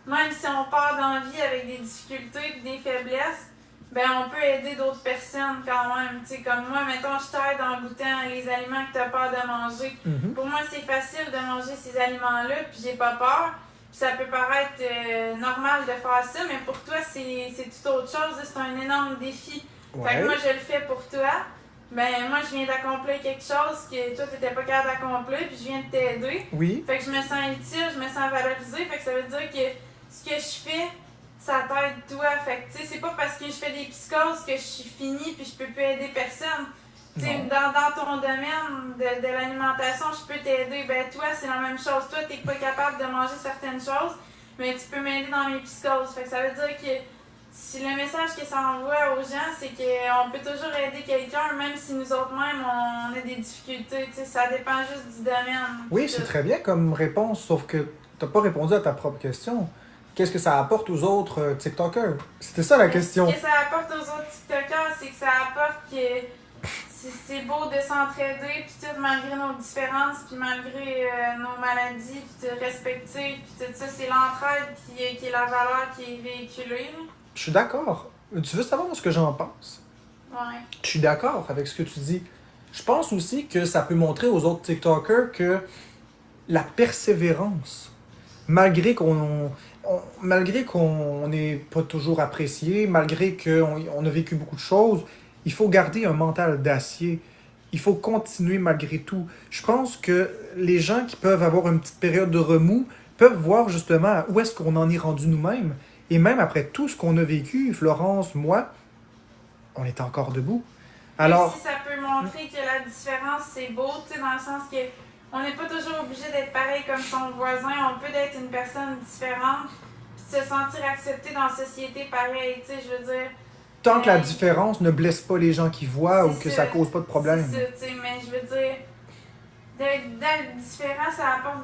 même si on part dans la vie avec des difficultés et des faiblesses, ben on peut aider d'autres personnes quand même. Tu sais, comme moi, mettons, je t'aide en goûtant les aliments que tu as peur de manger. Pour moi, c'est facile de manger ces aliments-là, puis j'ai pas peur. Puis ça peut paraître normal de faire ça, mais pour toi, c'est tout autre chose. C'est un énorme défi. Fait que moi, je le fais pour toi. Ben, moi, je viens d'accomplir quelque chose que toi, t'étais pas capable d'accomplir, puis je viens de t'aider. Oui. Fait que je me sens utile, je me sens valorisée. Fait que ça veut dire que ce que je fais, ça t'aide toi. Fait que, tu sais, c'est pas parce que je fais des psychoses que je suis finie puis je peux plus aider personne. Tu sais, dans ton domaine de l'alimentation, je peux t'aider. Ben, toi, c'est la même chose. Toi, t'es pas capable de manger certaines choses, mais tu peux m'aider dans mes psychoses. Fait que ça veut dire que si le message que ça envoie aux gens, c'est qu'on peut toujours aider quelqu'un, même si nous autres mêmes, on a des difficultés. Tu sais, ça dépend juste du domaine. Oui, c'est très bien comme réponse, sauf que t'as pas répondu à ta propre question. Qu'est-ce que ça apporte aux autres TikTokers? C'était ça la question. Ce que ça apporte aux autres TikTokers, c'est que ça apporte que c'est beau de s'entraider, puis tout, malgré nos différences, puis malgré nos maladies, puis de respecter, puis tout ça, c'est l'entraide qui est la valeur qui est véhiculée. Je suis d'accord. Tu veux savoir ce que j'en pense? Ouais. Je suis d'accord avec ce que tu dis. Je pense aussi que ça peut montrer aux autres TikTokers que la persévérance, malgré qu'on n'est pas toujours apprécié, malgré qu'on a vécu beaucoup de choses, il faut garder un mental d'acier. Il faut continuer malgré tout. Je pense que les gens qui peuvent avoir une petite période de remous peuvent voir justement où est-ce qu'on en est rendu nous-mêmes. Et même après tout ce qu'on a vécu, Florence, moi, on est encore debout. Alors, si ça peut montrer que la différence, c'est beau, tu sais, dans le sens que on n'est pas toujours obligé d'être pareil comme son voisin. On peut être une personne différente puis se sentir accepté dans la société pareil, tu sais, je veux dire. Tant que la différence ne blesse pas les gens qui voient ou que ça cause pas de problème. C'est ça, tu sais, mais je veux dire, d'être différent, ça apporte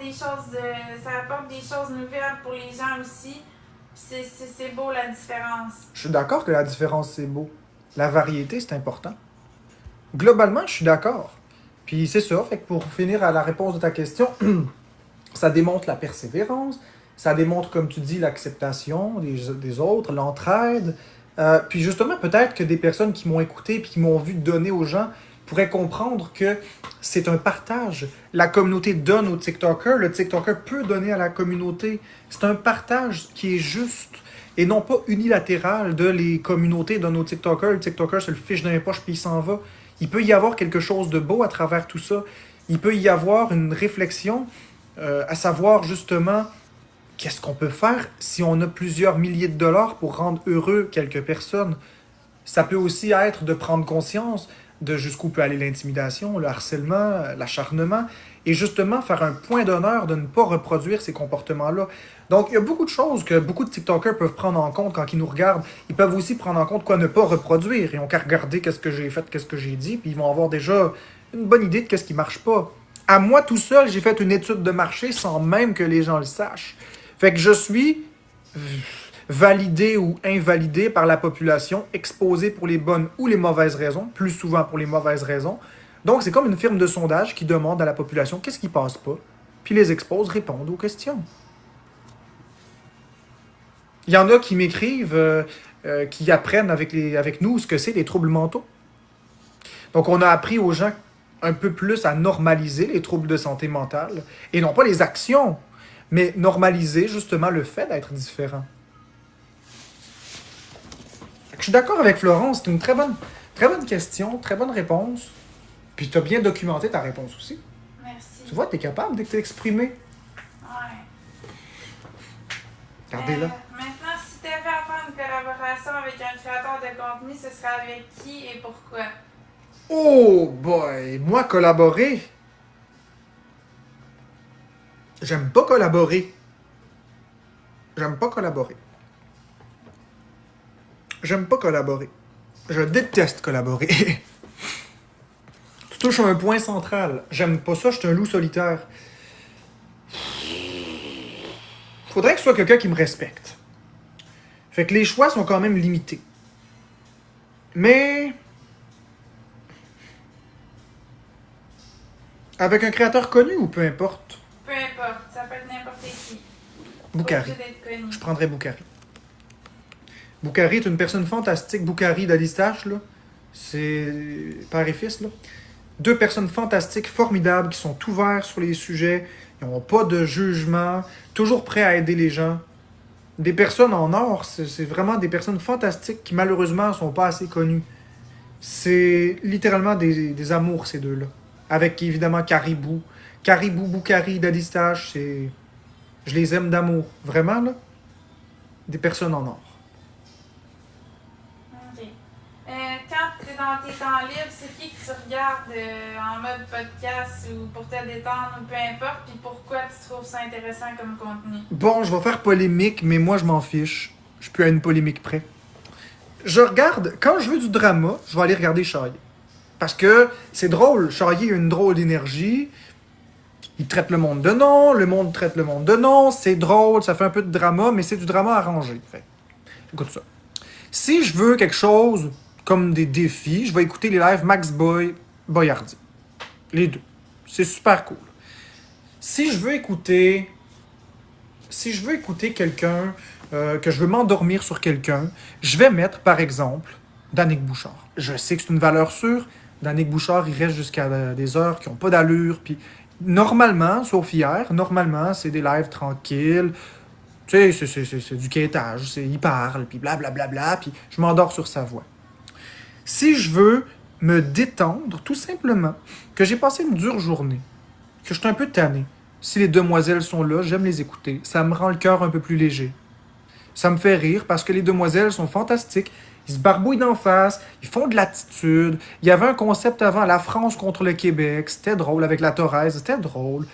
des choses nouvelles pour les gens aussi. C'est beau la différence. Je suis d'accord que la différence, c'est beau. La variété, c'est important. Globalement, je suis d'accord. Puis c'est ça, fait que pour finir à la réponse de ta question, ça démontre la persévérance, ça démontre, comme tu dis, l'acceptation des autres, l'entraide. Puis justement, peut-être que des personnes qui m'ont écouté puis qui m'ont vu donner aux gens pourraient comprendre que c'est un partage. La communauté donne aux TikTokers, le TikToker peut donner à la communauté. C'est un partage qui est juste et non pas unilatéral de les communautés donnent aux TikTokers. Le TikToker se le fiche dans les poches puis il s'en va. Il peut y avoir quelque chose de beau à travers tout ça. Il peut y avoir une réflexion à savoir justement qu'est-ce qu'on peut faire si on a plusieurs milliers de dollars pour rendre heureux quelques personnes. Ça peut aussi être de prendre conscience de jusqu'où peut aller l'intimidation, le harcèlement, l'acharnement, et justement faire un point d'honneur de ne pas reproduire ces comportements-là. Donc, il y a beaucoup de choses que beaucoup de TikTokers peuvent prendre en compte quand ils nous regardent. Ils peuvent aussi prendre en compte quoi ne pas reproduire. Ils n'ont qu'à regarder qu'est-ce que j'ai fait, qu'est-ce que j'ai dit, puis ils vont avoir déjà une bonne idée de qu'est-ce qui ne marche pas. À moi, tout seul, j'ai fait une étude de marché sans même que les gens le sachent. Fait que je suis validé ou invalidé par la population, exposé pour les bonnes ou les mauvaises raisons, plus souvent pour les mauvaises raisons. Donc, c'est comme une firme de sondage qui demande à la population qu'est-ce qui passe pas, puis les expose, répondent aux questions. Il y en a qui m'écrivent, qui apprennent avec nous ce que c'est les troubles mentaux. Donc, on a appris aux gens un peu plus à normaliser les troubles de santé mentale, et non pas les actions, mais normaliser justement le fait d'être différent. Je suis d'accord avec Florence, c'est une très bonne question, très bonne réponse. Puis tu as bien documenté ta réponse aussi. Merci. Tu vois, tu es capable de t'exprimer. Ouais. Regardez-la. Maintenant, si tu avais à faire une collaboration avec un créateur de contenu, ce serait avec qui et pourquoi? Oh boy! Moi, collaborer. J'aime pas collaborer. J'aime pas collaborer. J'aime pas collaborer. Je déteste collaborer. Tu touches à un point central. J'aime pas ça, je suis un loup solitaire. Faudrait que ce soit quelqu'un qui me respecte. Fait que les choix sont quand même limités. Mais... avec un créateur connu ou peu importe? Peu importe, ça peut être n'importe qui. Boukari. Pas obligé d'être connu. Je prendrais Boukari. Boukari est une personne fantastique. Boukari d'Alistache, là, c'est père et fils, là. Deux personnes fantastiques, formidables, qui sont ouverts sur les sujets, ils n'ont pas de jugement, toujours prêts à aider les gens. Des personnes en or, c'est vraiment des personnes fantastiques qui malheureusement ne sont pas assez connues. C'est littéralement des amours, ces deux-là. Avec évidemment Caribou. Caribou, Boukari, d'Alistache, c'est... je les aime d'amour. Vraiment, là. Des personnes en or. OK. Quand tu es dans tes temps libres, c'est qui tu regardes en mode podcast ou pour te détendre ou peu importe, puis pourquoi tu trouves ça intéressant comme contenu? Bon, je vais faire polémique, mais moi, je m'en fiche. Je suis plus à une polémique près. Je regarde... quand je veux du drama, je vais aller regarder Charrier. Parce que c'est drôle. Charrier a une drôle d'énergie. Il traite le monde de non, le monde traite le monde de non. C'est drôle, ça fait un peu de drama, mais c'est du drama arrangé. Fait. Écoute ça. Si je veux quelque chose comme des défis, je vais écouter les lives Max Boyardi. Les deux. C'est super cool. Si je veux écouter quelqu'un, que je veux m'endormir sur quelqu'un, je vais mettre, par exemple, Danick Bouchard. Je sais que c'est une valeur sûre. Danick Bouchard, il reste jusqu'à des heures qui n'ont pas d'allure. Puis normalement, sauf hier, normalement, c'est des lives tranquilles. Tu sais, c'est du quêtage. Il parle, puis blablabla, puis je m'endors sur sa voix. Si je veux me détendre, tout simplement, que j'ai passé une dure journée, que je suis un peu tanné, si les demoiselles sont là, j'aime les écouter. Ça me rend le cœur un peu plus léger. Ça me fait rire parce que les demoiselles sont fantastiques. Ils se barbouillent d'en face, ils font de l'attitude. Il y avait un concept avant, la France contre le Québec. C'était drôle avec la Thorez, c'était drôle.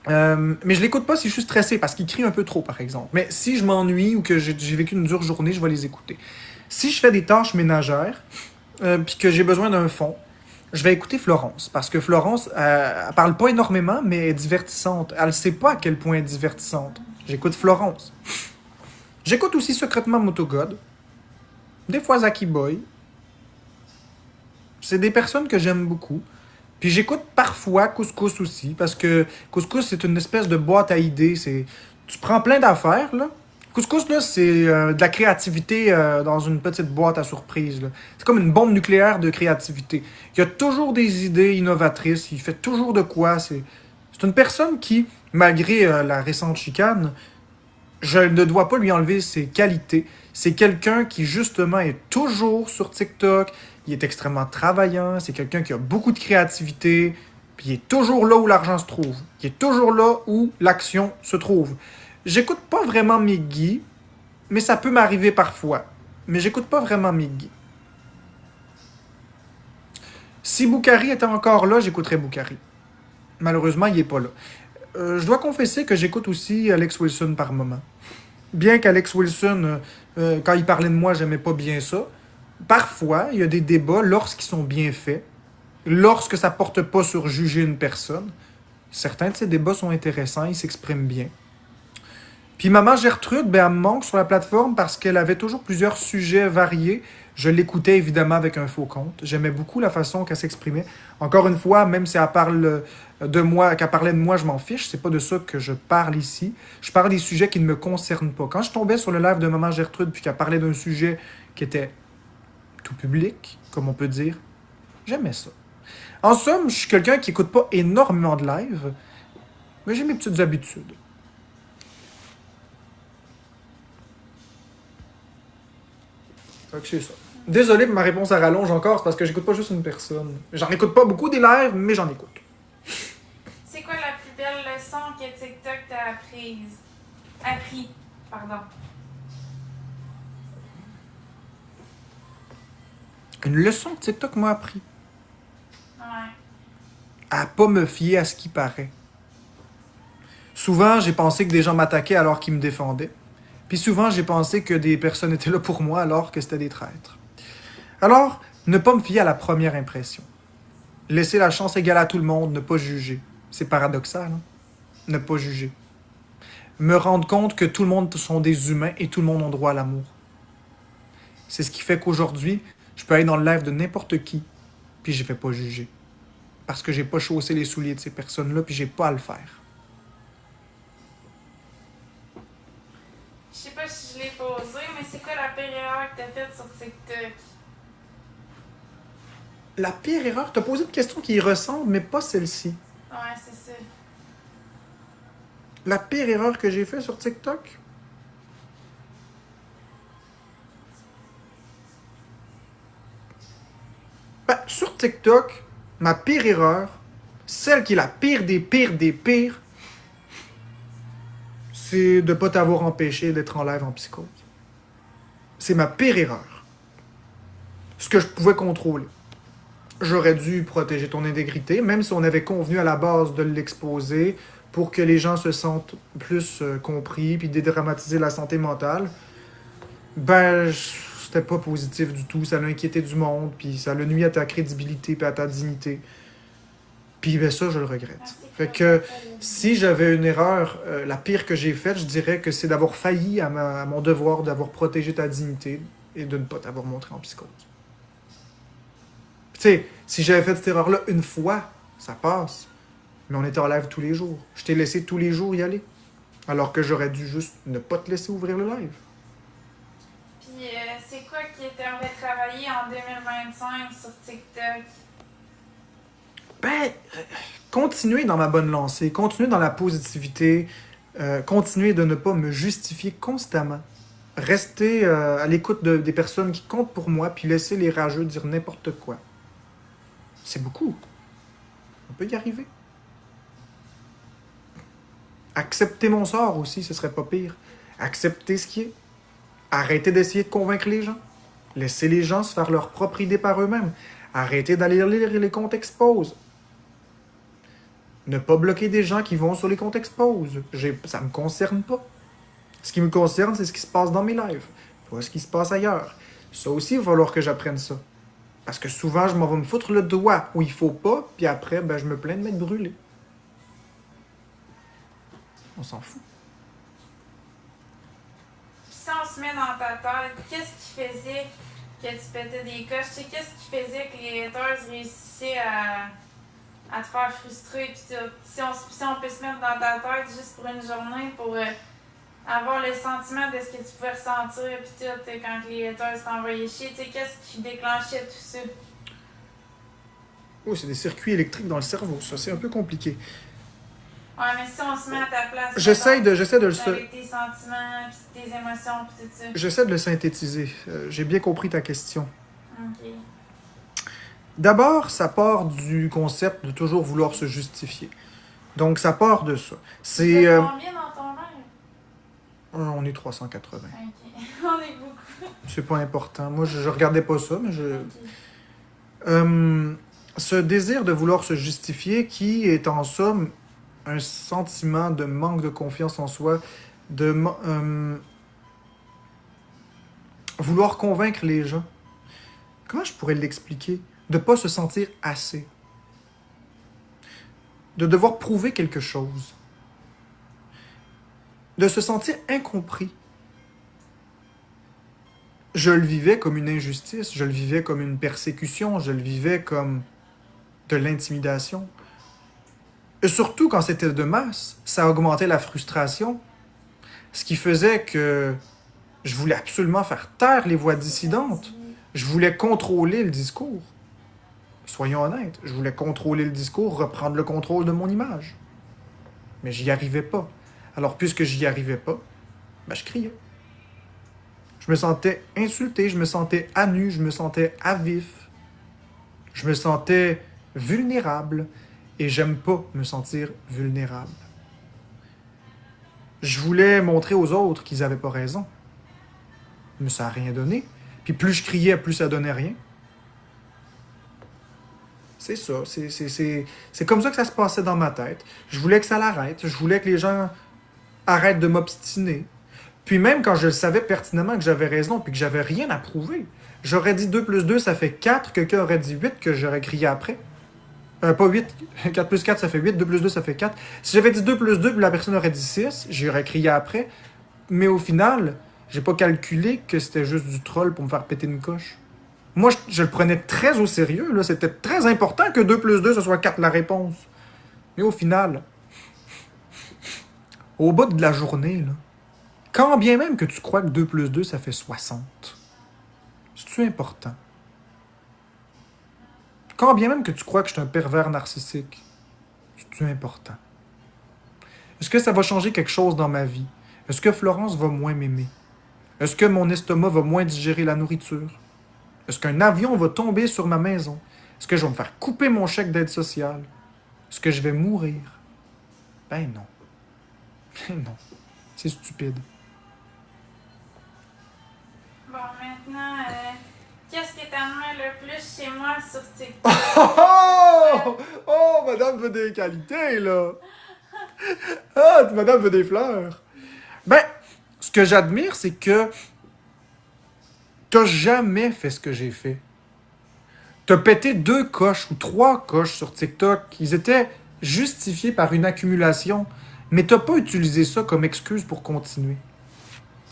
Mais je l'écoute pas si je suis stressé parce qu'ils crient un peu trop, par exemple. Mais si je m'ennuie ou que j'ai vécu une dure journée, je vais les écouter. Si je fais des tâches ménagères, puis que j'ai besoin d'un fond, je vais écouter Florence. Parce que Florence, elle parle pas énormément, mais elle est divertissante. Elle sait pas à quel point elle est divertissante. J'écoute Florence. J'écoute aussi secrètement Motogod. Des fois Zaki Boy. C'est des personnes que j'aime beaucoup. Puis j'écoute parfois Couscous aussi, parce que Couscous, c'est une espèce de boîte à idées. Tu prends plein d'affaires, là. Couscous, là, c'est de la créativité dans une petite boîte à surprise, là. C'est comme une bombe nucléaire de créativité. Il y a toujours des idées innovatrices, il fait toujours de quoi. C'est une personne qui, malgré la récente chicane, je ne dois pas lui enlever ses qualités. C'est quelqu'un qui, justement, est toujours sur TikTok. Il est extrêmement travaillant. C'est quelqu'un qui a beaucoup de créativité. Puis il est toujours là où l'argent se trouve. Il est toujours là où l'action se trouve. J'écoute pas vraiment Miggy, mais ça peut m'arriver parfois. Mais j'écoute pas vraiment Miggy. Si Boukari était encore là, j'écouterais Boukari. Malheureusement, il est pas là. Je dois confesser que j'écoute aussi Alex Wilson par moment. Bien qu'Alex Wilson, quand il parlait de moi, j'aimais pas bien ça. Parfois, il y a des débats lorsqu'ils sont bien faits, lorsque ça porte pas sur juger une personne. Certains de ces débats sont intéressants, ils s'expriment bien. Puis maman Gertrude, ben, elle me manque sur la plateforme parce qu'elle avait toujours plusieurs sujets variés. Je l'écoutais évidemment avec un faux compte. J'aimais beaucoup la façon qu'elle s'exprimait. Encore une fois, même si elle parle de moi, qu'elle parlait de moi, je m'en fiche. C'est pas de ça que je parle ici. Je parle des sujets qui ne me concernent pas. Quand je tombais sur le live de maman Gertrude puis qu'elle parlait d'un sujet qui était tout public, comme on peut dire, j'aimais ça. En somme, je suis quelqu'un qui écoute pas énormément de live, mais j'ai mes petites habitudes. Fait que c'est ça. Désolé pour ma réponse à rallonge encore, c'est parce que j'écoute pas juste une personne. J'en écoute pas beaucoup des lives, mais j'en écoute. C'est quoi la plus belle leçon que TikTok t'a apprise? Appris, pardon. Une leçon que TikTok m'a appris. Ouais. À pas me fier à ce qui paraît. Souvent, j'ai pensé que des gens m'attaquaient alors qu'ils me défendaient. Puis souvent, j'ai pensé que des personnes étaient là pour moi alors que c'était des traîtres. Alors, ne pas me fier à la première impression. Laisser la chance égale à tout le monde, ne pas juger. C'est paradoxal, hein? Ne pas juger. Me rendre compte que tout le monde sont des humains et tout le monde a droit à l'amour. C'est ce qui fait qu'aujourd'hui, je peux aller dans le live de n'importe qui, puis je ne vais pas juger. Parce que j'ai pas chaussé les souliers de ces personnes-là, puis j'ai pas à le faire. Je sais pas si je l'ai posé, mais c'est quoi la pire erreur que t'as faite sur TikTok? La pire erreur, t'as posé une question qui y ressemble, mais pas celle-ci. Ouais, c'est ça. La pire erreur que j'ai faite sur TikTok? Ben, sur TikTok, ma pire erreur, celle qui est la pire des pires des pires, c'est de ne pas t'avoir empêché d'être en live en psychose. C'est ma pire erreur. Ce que je pouvais contrôler. J'aurais dû protéger ton intégrité, même si on avait convenu à la base de l'exposer pour que les gens se sentent plus compris, puis dédramatiser la santé mentale. Ben, c'était pas positif du tout. Ça l'a inquiété du monde, puis ça l'a nuit à ta crédibilité, puis à ta dignité. Puis ben ça, je le regrette. Fait que si j'avais une erreur, la pire que j'ai faite, je dirais que c'est d'avoir failli à mon devoir d'avoir protégé ta dignité et de ne pas t'avoir montré en psychose. Tu sais, si j'avais fait cette erreur-là une fois, ça passe. Mais on était en live tous les jours. Je t'ai laissé tous les jours y aller. Alors que j'aurais dû juste ne pas te laisser ouvrir le live. Puis c'est quoi qui t'aimerait travailler en 2025 sur TikTok? Ben, continuer dans ma bonne lancée, continuer dans la positivité, continuer de ne pas me justifier constamment. Rester à l'écoute des personnes qui comptent pour moi, puis laisser les rageux dire n'importe quoi. C'est beaucoup. On peut y arriver. Accepter mon sort aussi, ce serait pas pire. Accepter ce qui est. Arrêter d'essayer de convaincre les gens. Laisser les gens se faire leur propre idée par eux-mêmes. Arrêter d'aller lire les comptes expose. Ne pas bloquer des gens qui vont sur les comptes expose. Ça me concerne pas. Ce qui me concerne, c'est ce qui se passe dans mes lives. Pas ce qui se passe ailleurs. Ça aussi, il va falloir que j'apprenne ça. Parce que souvent, je m'en vais me foutre le doigt où il faut pas, puis après, ben, je me plains de m'être brûlé. On s'en fout. Puis si on se met dans ta tête, qu'est-ce qui faisait que tu pétais des coches? Tu sais, qu'est-ce qui faisait que les haters réussissaient à te faire frustrer? Puis si on peut se mettre dans ta tête juste pour une journée, pour avoir le sentiment de ce que tu pouvais ressentir, puis tout, quand les haters t'envoyaient chier, tu sais, qu'est-ce qui déclenchait tout ça? Oh, c'est des circuits électriques dans le cerveau, ça, c'est un peu compliqué. Ouais, mais si on se met à ta place, J'essaie de avec tes sentiments, puis tes émotions, puis tout ça. J'essaie de le synthétiser. J'ai bien compris ta question. Ok. D'abord, ça part du concept de toujours vouloir se justifier. Donc, ça part de ça. C'est... Combien dans ton live? on est 380. Ok. On est beaucoup. C'est pas important. Moi, je regardais pas ça, mais je... Ok. Ce désir de vouloir se justifier qui est en somme un sentiment de manque de confiance en soi, de vouloir convaincre les gens. Comment je pourrais l'expliquer? De ne pas se sentir assez. De devoir prouver quelque chose. de se sentir incompris. Je le vivais comme une injustice, je le vivais comme une persécution, je le vivais comme de l'intimidation. Et surtout quand c'était de masse, ça augmentait la frustration, ce qui faisait que je voulais absolument faire taire les voix dissidentes. Je voulais contrôler le discours. Soyons honnêtes, je voulais contrôler le discours, reprendre le contrôle de mon image. Mais j'y arrivais pas. Alors, puisque j'y arrivais pas, ben, je criais. Je me sentais insulté, je me sentais à nu, je me sentais à vif. Je me sentais vulnérable. Et j'aime pas me sentir vulnérable. Je voulais montrer aux autres qu'ils avaient pas raison. Mais ça n'a rien donné. Puis plus je criais, plus ça donnait rien. C'est ça. C'est comme ça que ça se passait dans ma tête. Je voulais que ça l'arrête. Je voulais que les gens arrêtent de m'obstiner. Puis même quand je le savais pertinemment que j'avais raison puis que j'avais rien à prouver, j'aurais dit 2 plus 2, ça fait 4. Quelqu'un aurait dit 8 que j'aurais crié après. Pas 8. 4 plus 4, ça fait 8. 2 plus 2, ça fait 4. Si j'avais dit 2 plus 2 puis la personne aurait dit 6, j'aurais crié après. Mais au final, j'ai pas calculé que c'était juste du troll pour me faire péter une coche. Moi, je le prenais très au sérieux. Là. C'était très important que 2 plus 2, ce soit 4 la réponse. Mais au final, au bout de la journée, là, quand bien même que tu crois que 2 plus 2, ça fait 60, c'est-tu important? Quand bien même que tu crois que je suis un pervers narcissique, c'est-tu important? Est-ce que ça va changer quelque chose dans ma vie? Est-ce que Florence va moins m'aimer? Est-ce que mon estomac va moins digérer la nourriture? Est-ce qu'un avion va tomber sur ma maison? Est-ce que je vais me faire couper mon chèque d'aide sociale? Est-ce que je vais mourir? Ben non. Ben non. C'est stupide. Bon, maintenant, qu'est-ce qui t'admire le plus chez moi sur TikTok? Oh, madame veut des qualités, là! Ah, madame veut des fleurs! Ben, ce que j'admire, c'est que t'as jamais fait ce que j'ai fait. T'as pété 2 coches ou 3 coches sur TikTok. Ils étaient justifiés par une accumulation, mais t'as pas utilisé ça comme excuse pour continuer.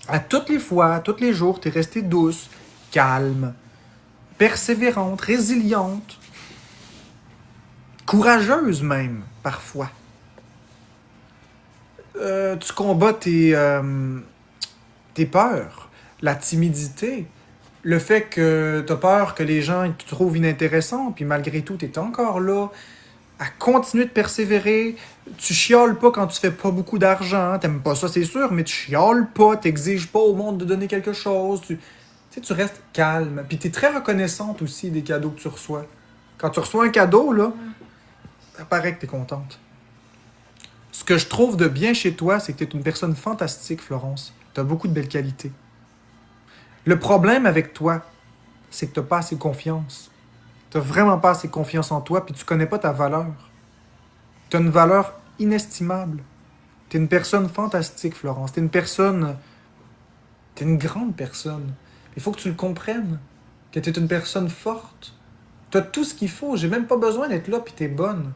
À toutes les fois, à tous les jours, t'es restée douce, calme, persévérante, résiliente, courageuse même, parfois. Tu combats tes peurs, la timidité, le fait que t'as peur que les gens te trouvent inintéressant, puis malgré tout, t'es encore là, à continuer de persévérer. Tu chiales pas quand tu fais pas beaucoup d'argent, t'aimes pas ça, c'est sûr, mais tu chiales pas, t'exiges pas au monde de donner quelque chose, tu restes calme, puis t'es très reconnaissante aussi des cadeaux que tu reçois. Quand tu reçois un cadeau, là, ça paraît que t'es contente. Ce que je trouve de bien chez toi, c'est que t'es une personne fantastique, Florence. T'as beaucoup de belles qualités. Le problème avec toi, c'est que t'as pas assez confiance. T'as vraiment pas assez confiance en toi, puis tu connais pas ta valeur. T'as une valeur inestimable. T'es une personne fantastique, Florence. T'es une grande personne. Il faut que tu le comprennes, que t'es une personne forte. T'as tout ce qu'il faut. J'ai même pas besoin d'être là, puis t'es bonne.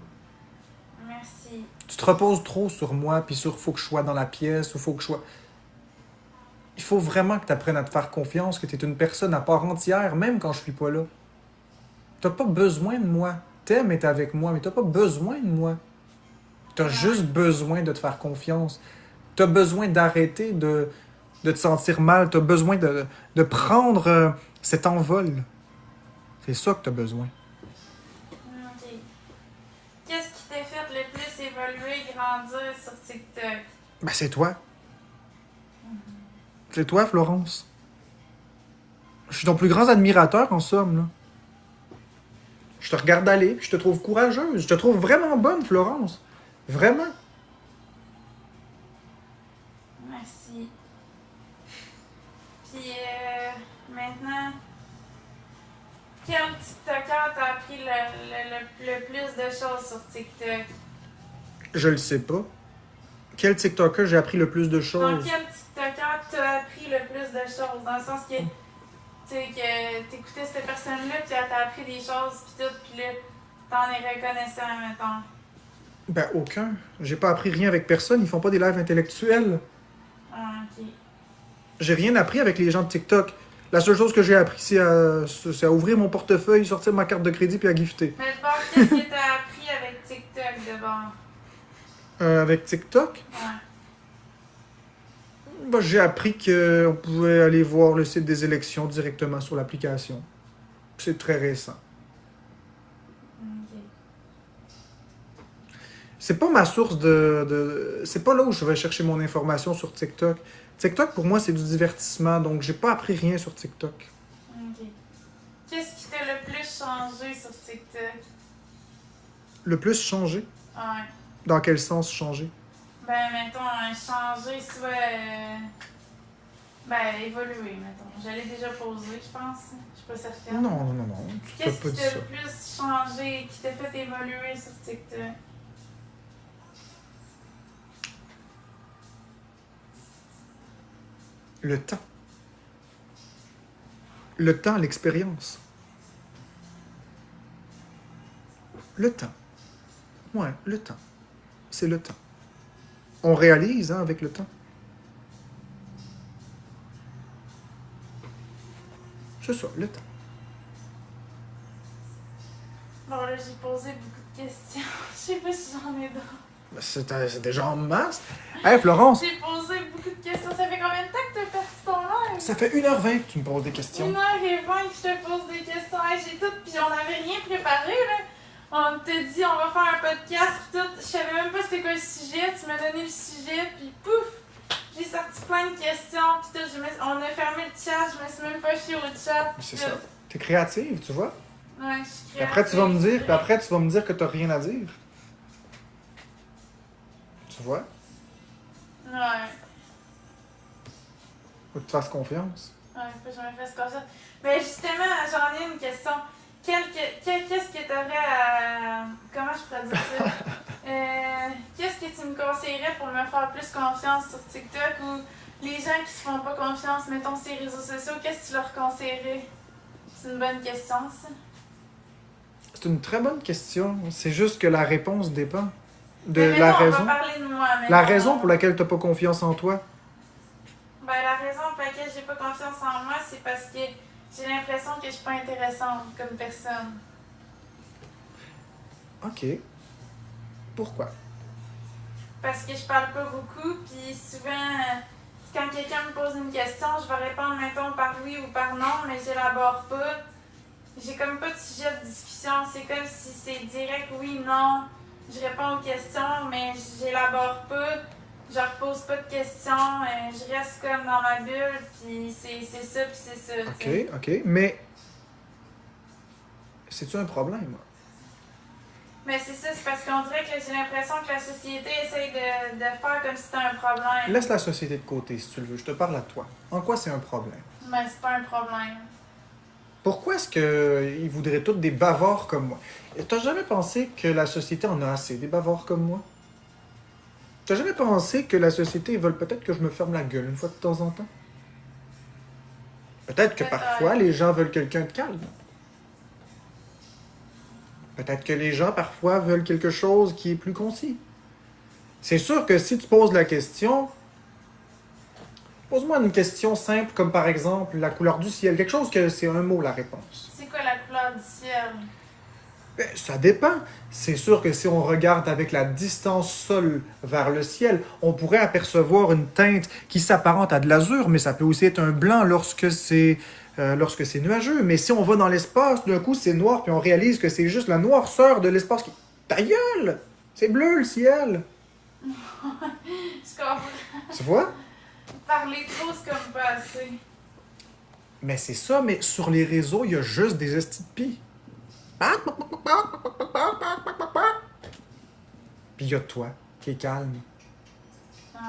Merci. Tu te reposes trop sur moi, puis sur faut que je sois dans la pièce, ou faut que je sois... Il faut vraiment que tu apprennes à te faire confiance, que tu es une personne à part entière, même quand je suis pas là. T'as pas besoin de moi. T'aimes être avec moi, mais t'as pas besoin de moi. T'as juste besoin de te faire confiance. T'as besoin d'arrêter de te sentir mal. T'as besoin de prendre cet envol. C'est ça que t'as besoin. Ok. Qu'est-ce qui t'a fait le plus évoluer, grandir sur TikTok? Ben, c'est toi. C'est toi, Florence. Je suis ton plus grand admirateur, en somme, là. Je te regarde aller, puis je te trouve courageuse. Je te trouve vraiment bonne, Florence. Vraiment. Merci. Puis maintenant, quel TikToker t'a appris le plus de choses sur TikTok? Je le sais pas. Quel TikToker j'ai appris le plus de Donc, choses? quel TikToker t'a appris le plus de choses? Dans le sens que, tu sais, que t'écoutais cette personne-là, puis elle t'a appris des choses, puis tout, puis là, t'en es reconnaissant, mettons. Ben, aucun. J'ai pas appris rien avec personne. Ils font pas des lives intellectuels. Ah, ok. J'ai rien appris avec les gens de TikTok. La seule chose que j'ai appris, c'est à ouvrir mon portefeuille, sortir ma carte de crédit puis à gifter. Mais d'abord, qu'est-ce que t'as appris avec TikTok d'abord? Avec TikTok, Ouais. bah, j'ai appris qu'on pouvait aller voir le site des élections directement sur l'application. C'est très récent. Ok. C'est pas ma source c'est pas là où je vais chercher mon information sur TikTok. TikTok, pour moi, c'est du divertissement, donc j'ai pas appris rien sur TikTok. Ok. Qu'est-ce qui t'a le plus changé sur TikTok? Le plus changé? Ouais. Dans quel sens changer? Ben, mettons, changer, soit. Ben, évoluer, mettons. J'allais déjà poser, je pense. Je suis pas certaine. Non, tu t'as Qu'est-ce pas qui dit t'a ça. le plus changé, qui t'a fait évoluer sur TikTok? Le temps. Le temps, l'expérience. Le temps. Ouais, le temps. C'est le temps. On réalise, hein, avec le temps. C'est ça, le temps. Bon, là, j'ai posé beaucoup de questions. Je sais pas si j'en ai d'autres. Ben, c'est déjà en masse. Hey, Florence, J'ai posé beaucoup de questions. Ça fait combien de temps que t'as parti ton live? ça fait 1h20 que tu me poses des questions. 1h20 que je te pose des questions. Hey, j'ai tout, puis on n'avait rien préparé, là. On t'a dit, on va faire un podcast, puis tout. Je savais même pas c'était quoi le sujet. Tu m'as donné le sujet, puis pouf! J'ai sorti plein de questions, puis tout. On a fermé le chat, je me suis même pas chiée au chat. C'est puis ça. tout. T'es créative, tu vois. Ouais, je suis Puis après, tu vas me créative. dire que t'as rien à dire. Tu vois. Ouais. Faut que tu fasses confiance. Ouais, faut que je me fasse confiance. Mais justement, j'en ai une question. Qu'est-ce que t'aurais à. Comment je pourrais dire ça? Qu'est-ce que tu me conseillerais pour me faire plus confiance sur TikTok ou les gens qui se font pas confiance, mettons, ces réseaux sociaux, qu'est-ce que tu leur conseillerais? C'est une bonne question, ça. C'est une très bonne question. C'est juste que la réponse dépend de Mais la mettons, raison. On va parler de moi, La mettons. raison pour laquelle t'as pas confiance en toi. Ben, la raison pour laquelle j'ai pas confiance en moi, c'est parce que j'ai l'impression que je suis pas intéressante comme personne. OK. Pourquoi? Parce que je parle pas beaucoup, puis souvent, quand quelqu'un me pose une question, je vais répondre, mettons, par oui ou par non, mais j'élabore pas. J'ai comme pas de sujet de discussion. C'est comme si c'est direct oui, non. Je réponds aux questions, mais j'élabore pas. Je repose pas de questions. Je reste comme dans ma bulle, puis c'est ça, puis c'est ça. OK, t'sais. OK. Mais, c'est-tu un problème? Mais c'est ça, c'est parce qu'on dirait que j'ai l'impression que la société essaye de faire comme si c'était un problème. Laisse la société de côté, si tu le veux. Je te parle à toi. En quoi c'est un problème? Mais c'est pas un problème. Pourquoi est-ce qu'ils voudraient tous des bavards comme moi? T'as jamais pensé que la société en a assez, des bavards comme moi? T'as jamais pensé que la société, ils veulent peut-être que je me ferme la gueule une fois de temps en temps? Peut-être que parfois, les gens veulent quelqu'un de calme. Peut-être que les gens, parfois, veulent quelque chose qui est plus concis. C'est sûr que si tu poses la question, pose-moi une question simple, comme par exemple la couleur du ciel. Quelque chose que c'est un mot, la réponse. C'est quoi la couleur du ciel? Ben, ça dépend. C'est sûr que si on regarde avec la distance sol vers le ciel, on pourrait apercevoir une teinte qui s'apparente à de l'azur, mais ça peut aussi être un blanc lorsque c'est nuageux. Mais si on va dans l'espace, d'un coup c'est noir, puis on réalise que c'est juste la noirceur de l'espace qui... Ta gueule! C'est bleu le ciel! Je comprends. Tu vois? Parler trop, c'est comme pas assez. Mais c'est ça, mais sur les réseaux, il y a juste des estis de pis. Puis il y a toi, qui est calme. Ouais.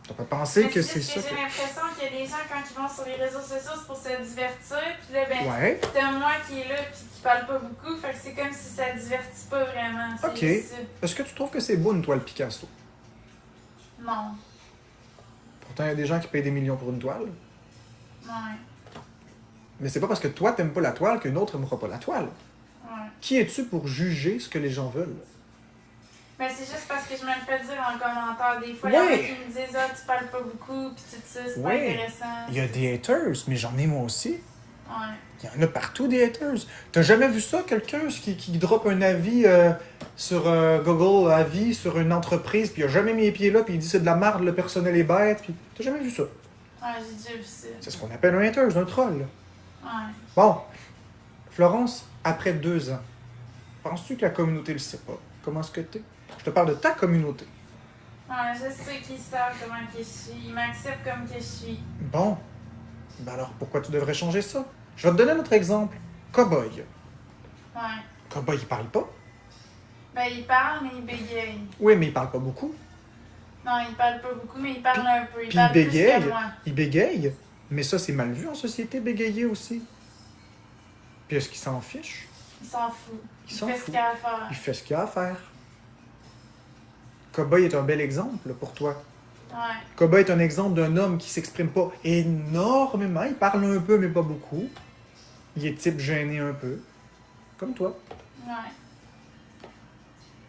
T'as pas pensé Mais que c'est c'est juste ça que j'ai l'impression qu'il y a des gens, quand ils vont sur les réseaux sociaux, c'est pour se divertir. Puis là, ben, Ouais. t'as moi qui est là, puis qui parle pas beaucoup. Fait que c'est comme si ça divertit pas vraiment. C'est Ok. juste ça. Est-ce que tu trouves que c'est beau une toile Picasso? Non. Pourtant, il y a des gens qui payent des millions pour une toile. Ouais. Mais c'est pas parce que toi, t'aimes pas la toile qu'une autre aimera pas la toile. Ouais. Qui es-tu pour juger ce que les gens veulent? Mais c'est juste parce que je me le fais dire en commentaire. Des fois, il y en a Ouais. qui me disent ah, tu parles pas beaucoup, puis tout ça, c'est pas Ouais. intéressant. Il y a des haters, mais j'en ai moi aussi. Ouais. Il y en a partout des haters. T'as jamais vu ça, quelqu'un qui drop un avis sur Google, avis sur une entreprise, puis il a jamais mis les pieds là, puis il dit c'est de la merde, le personnel est bête, puis t'as jamais vu ça. Ouais, j'ai déjà vu ça. C'est ce qu'on appelle un haters, un troll. Là. Ouais. Bon, Florence, après 2 ans, penses-tu que la communauté le sait pas? Comment est-ce que t'es? Je te parle de ta communauté. Ouais, je sais qu'ils savent comment que je suis. Ils m'acceptent comme que je suis. Bon, ben alors pourquoi tu devrais changer ça? Je vais te donner un autre exemple. Cowboy. Ouais. Cowboy, il parle pas. Ben, ils parlent, mais ils bégayent. Oui, mais il parle pas beaucoup. Non, ils parlent pas beaucoup, mais ils parlent un peu. Ils Puis il parlent plus bégaye. que moi. Il bégaye. Mais ça, c'est mal vu en société, bégayer aussi. Puis est-ce qu'il s'en fiche? Ils s'en foutent. Il s'en fait ce fout. qu'il a à faire. Il fait ce qu'il a à faire. Cowboy est un bel exemple là, pour toi. Ouais. Cowboy est un exemple d'un homme qui s'exprime pas énormément. Il parle un peu, mais pas beaucoup. Il est type gêné un peu. Comme toi. Ouais.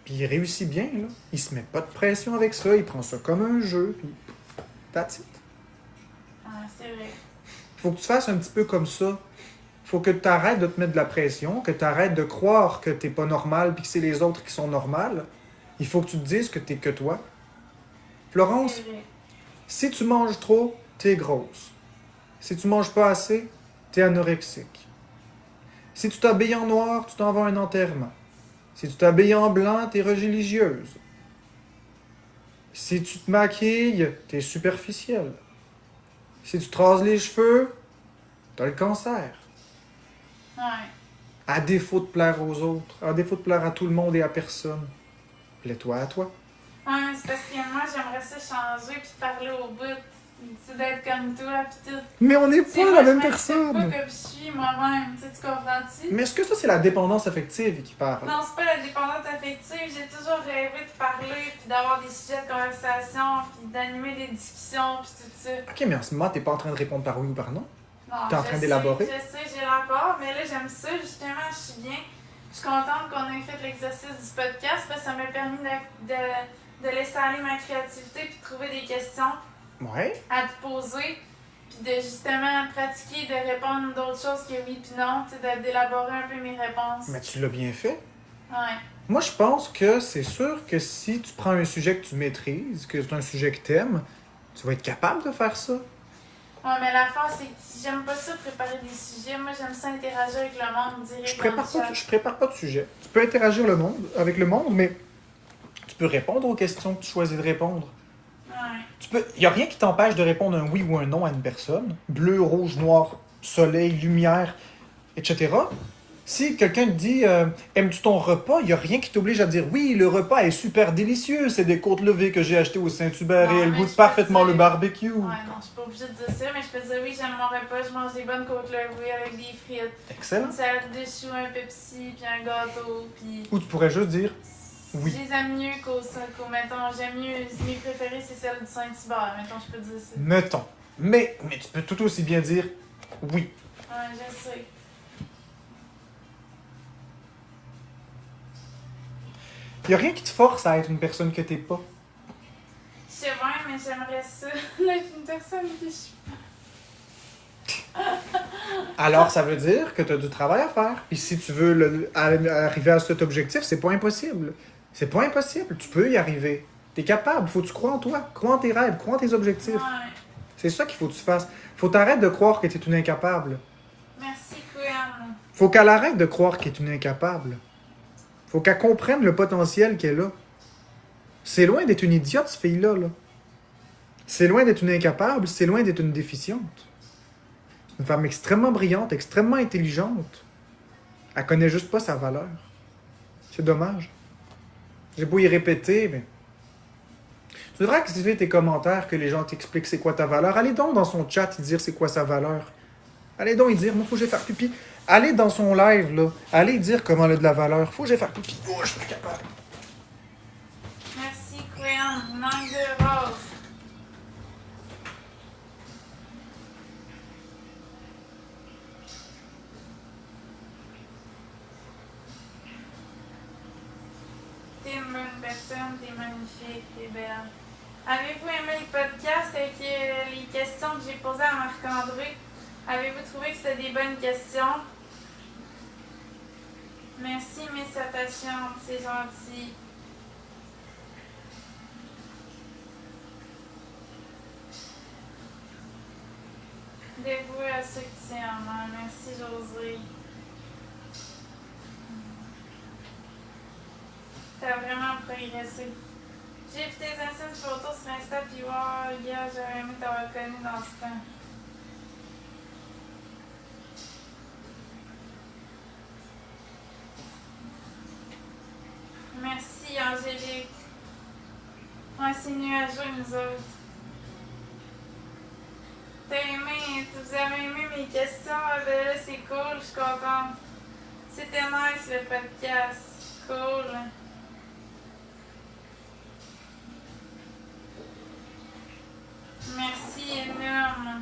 Puis il réussit bien, là. Il se met pas de pression avec ça. Il prend ça comme un jeu. Puis that's it. Ouais, c'est vrai. Faut que tu fasses un petit peu comme ça. Faut que tu arrêtes de te mettre de la pression, que tu arrêtes de croire que t'es pas normal puis que c'est les autres qui sont normales. Il faut que tu te dises que t'es que toi. Florence, C'est vrai. si tu manges trop, t'es grosse. Si tu manges pas assez, t'es anorexique. Si tu t'habilles en noir, tu t'en vas à un enterrement. Si tu t'habilles en blanc, t'es religieuse. Si tu te maquilles, t'es superficielle. Si tu te rases les cheveux, t'as le cancer. Ouais. À défaut de plaire aux autres, à défaut de plaire à tout le monde et à personne, plais-toi à toi. Ouais, mais c'est parce que moi, j'aimerais ça changer puis parler au bout. Tu sais, d'être comme toi puis tout. Mais on n'est Tu sais, pas moi, la même je m'accepte pas personne. comme je suis moi-même. Tu comprends-tu? Mais est-ce que ça, c'est la dépendance affective qui parle? Non, c'est pas la dépendance affective. J'ai toujours rêvé de parler, puis d'avoir des sujets de conversation, puis d'animer des discussions, puis tout ça. Ok, mais en ce moment, t'es pas en train de répondre par oui ou par non? Non, T'es en je train sais, d'élaborer? Je sais, j'ai l'apport, mais là, j'aime ça, justement, je suis bien. Je suis contente qu'on ait fait l'exercice du podcast, parce que ça m'a permis de laisser aller ma créativité, puis de trouver des questions Ouais. à te poser, puis de justement pratiquer, de répondre d'autres choses que oui puis non, tu sais, d'élaborer un peu mes réponses. Mais tu l'as bien fait. Ouais. Moi, je pense que c'est sûr que si tu prends un sujet que tu maîtrises, que c'est un sujet que t'aimes, tu vas être capable de faire ça. Ouais, mais l'affaire, c'est que j'aime pas ça préparer des sujets. Moi, j'aime ça interagir avec le monde direct. Je prépare pas de sujet. Tu peux interagir avec le monde, mais tu peux répondre aux questions que tu choisis de répondre. Ouais. Il n'y a rien qui t'empêche de répondre un oui ou un non à une personne. Bleu, rouge, noir, soleil, lumière, etc. Si quelqu'un te dit aimes-tu ton repas, il n'y a rien qui t'oblige à dire oui, le repas est super délicieux, c'est des côtes levées que j'ai achetées au Saint-Hubert Non, et elles mais goûtent je peux parfaitement dire- le barbecue. Ouais, non, je suis pas obligée de dire ça, mais je peux dire oui, j'aime mon repas, je mange des bonnes côtes levées avec des frites, Excellent. une salade de choux, un Pepsi, puis un gâteau, puis... Ou tu pourrais juste dire oui. Je les aime mieux mettons, j'aime mieux, mes préférées, c'est celle du Saint-Hubert, mettons, je peux dire ça. mettons. Mais tu peux tout aussi bien dire oui. Ouais, je sais. Il n'y a rien qui te force à être une personne que t'es pas. Je sais bien, mais j'aimerais ça, d'être une personne que je suis. Alors, ça veut dire que tu as du travail à faire. Puis si tu veux arriver à cet objectif, c'est pas impossible. C'est pas impossible. Tu peux y arriver. Tu es capable. Faut que tu crois en toi. Crois en tes rêves. Crois en tes objectifs. Ouais. C'est ça qu'il faut que tu fasses. Faut t'arrêter de croire que tu es une incapable. Merci, Quinn. Faut qu'elle arrête de croire qu'elle est une incapable. Faut qu'elle comprenne le potentiel qu'elle a. C'est loin d'être une idiote, cette fille-là. Là. C'est loin d'être une incapable. C'est loin d'être une déficiente. C'est une femme extrêmement brillante, extrêmement intelligente. Elle connaît juste pas sa valeur. C'est dommage. J'ai beau y répéter, mais... Tu devrais activer tes commentaires, que les gens t'expliquent c'est quoi ta valeur. Allez donc dans son chat y dire c'est quoi sa valeur. Allez donc y dire, moi, faut que j'aille faire pipi. Allez dans son live, là. Allez dire comment elle a de la valeur. Faut que j'aille faire pipi. Oh, je suis pas capable. Merci, Quinn. Manque de rose. Tim bonne personne, t'es magnifique, t'es belle. Avez-vous aimé le podcast avec les questions que j'ai posées à Marc-André? Avez-vous trouvé que c'était des bonnes questions? Merci, Miss Attachante, c'est gentil. Dévoué à ceux qui t'aiment. Merci, José. T'as vraiment progressé. J'ai vu tes anciennes photos sur Insta, puis wow, gars, j'aurais aimé t'avoir connu dans ce temps. Merci, Angélique. Ouais, c'est nuageux, nous autres. T'as aimé, vous avez aimé mes questions? Ben là, c'est cool, je suis contente. C'était nice, le podcast. Cool. Merci énorme.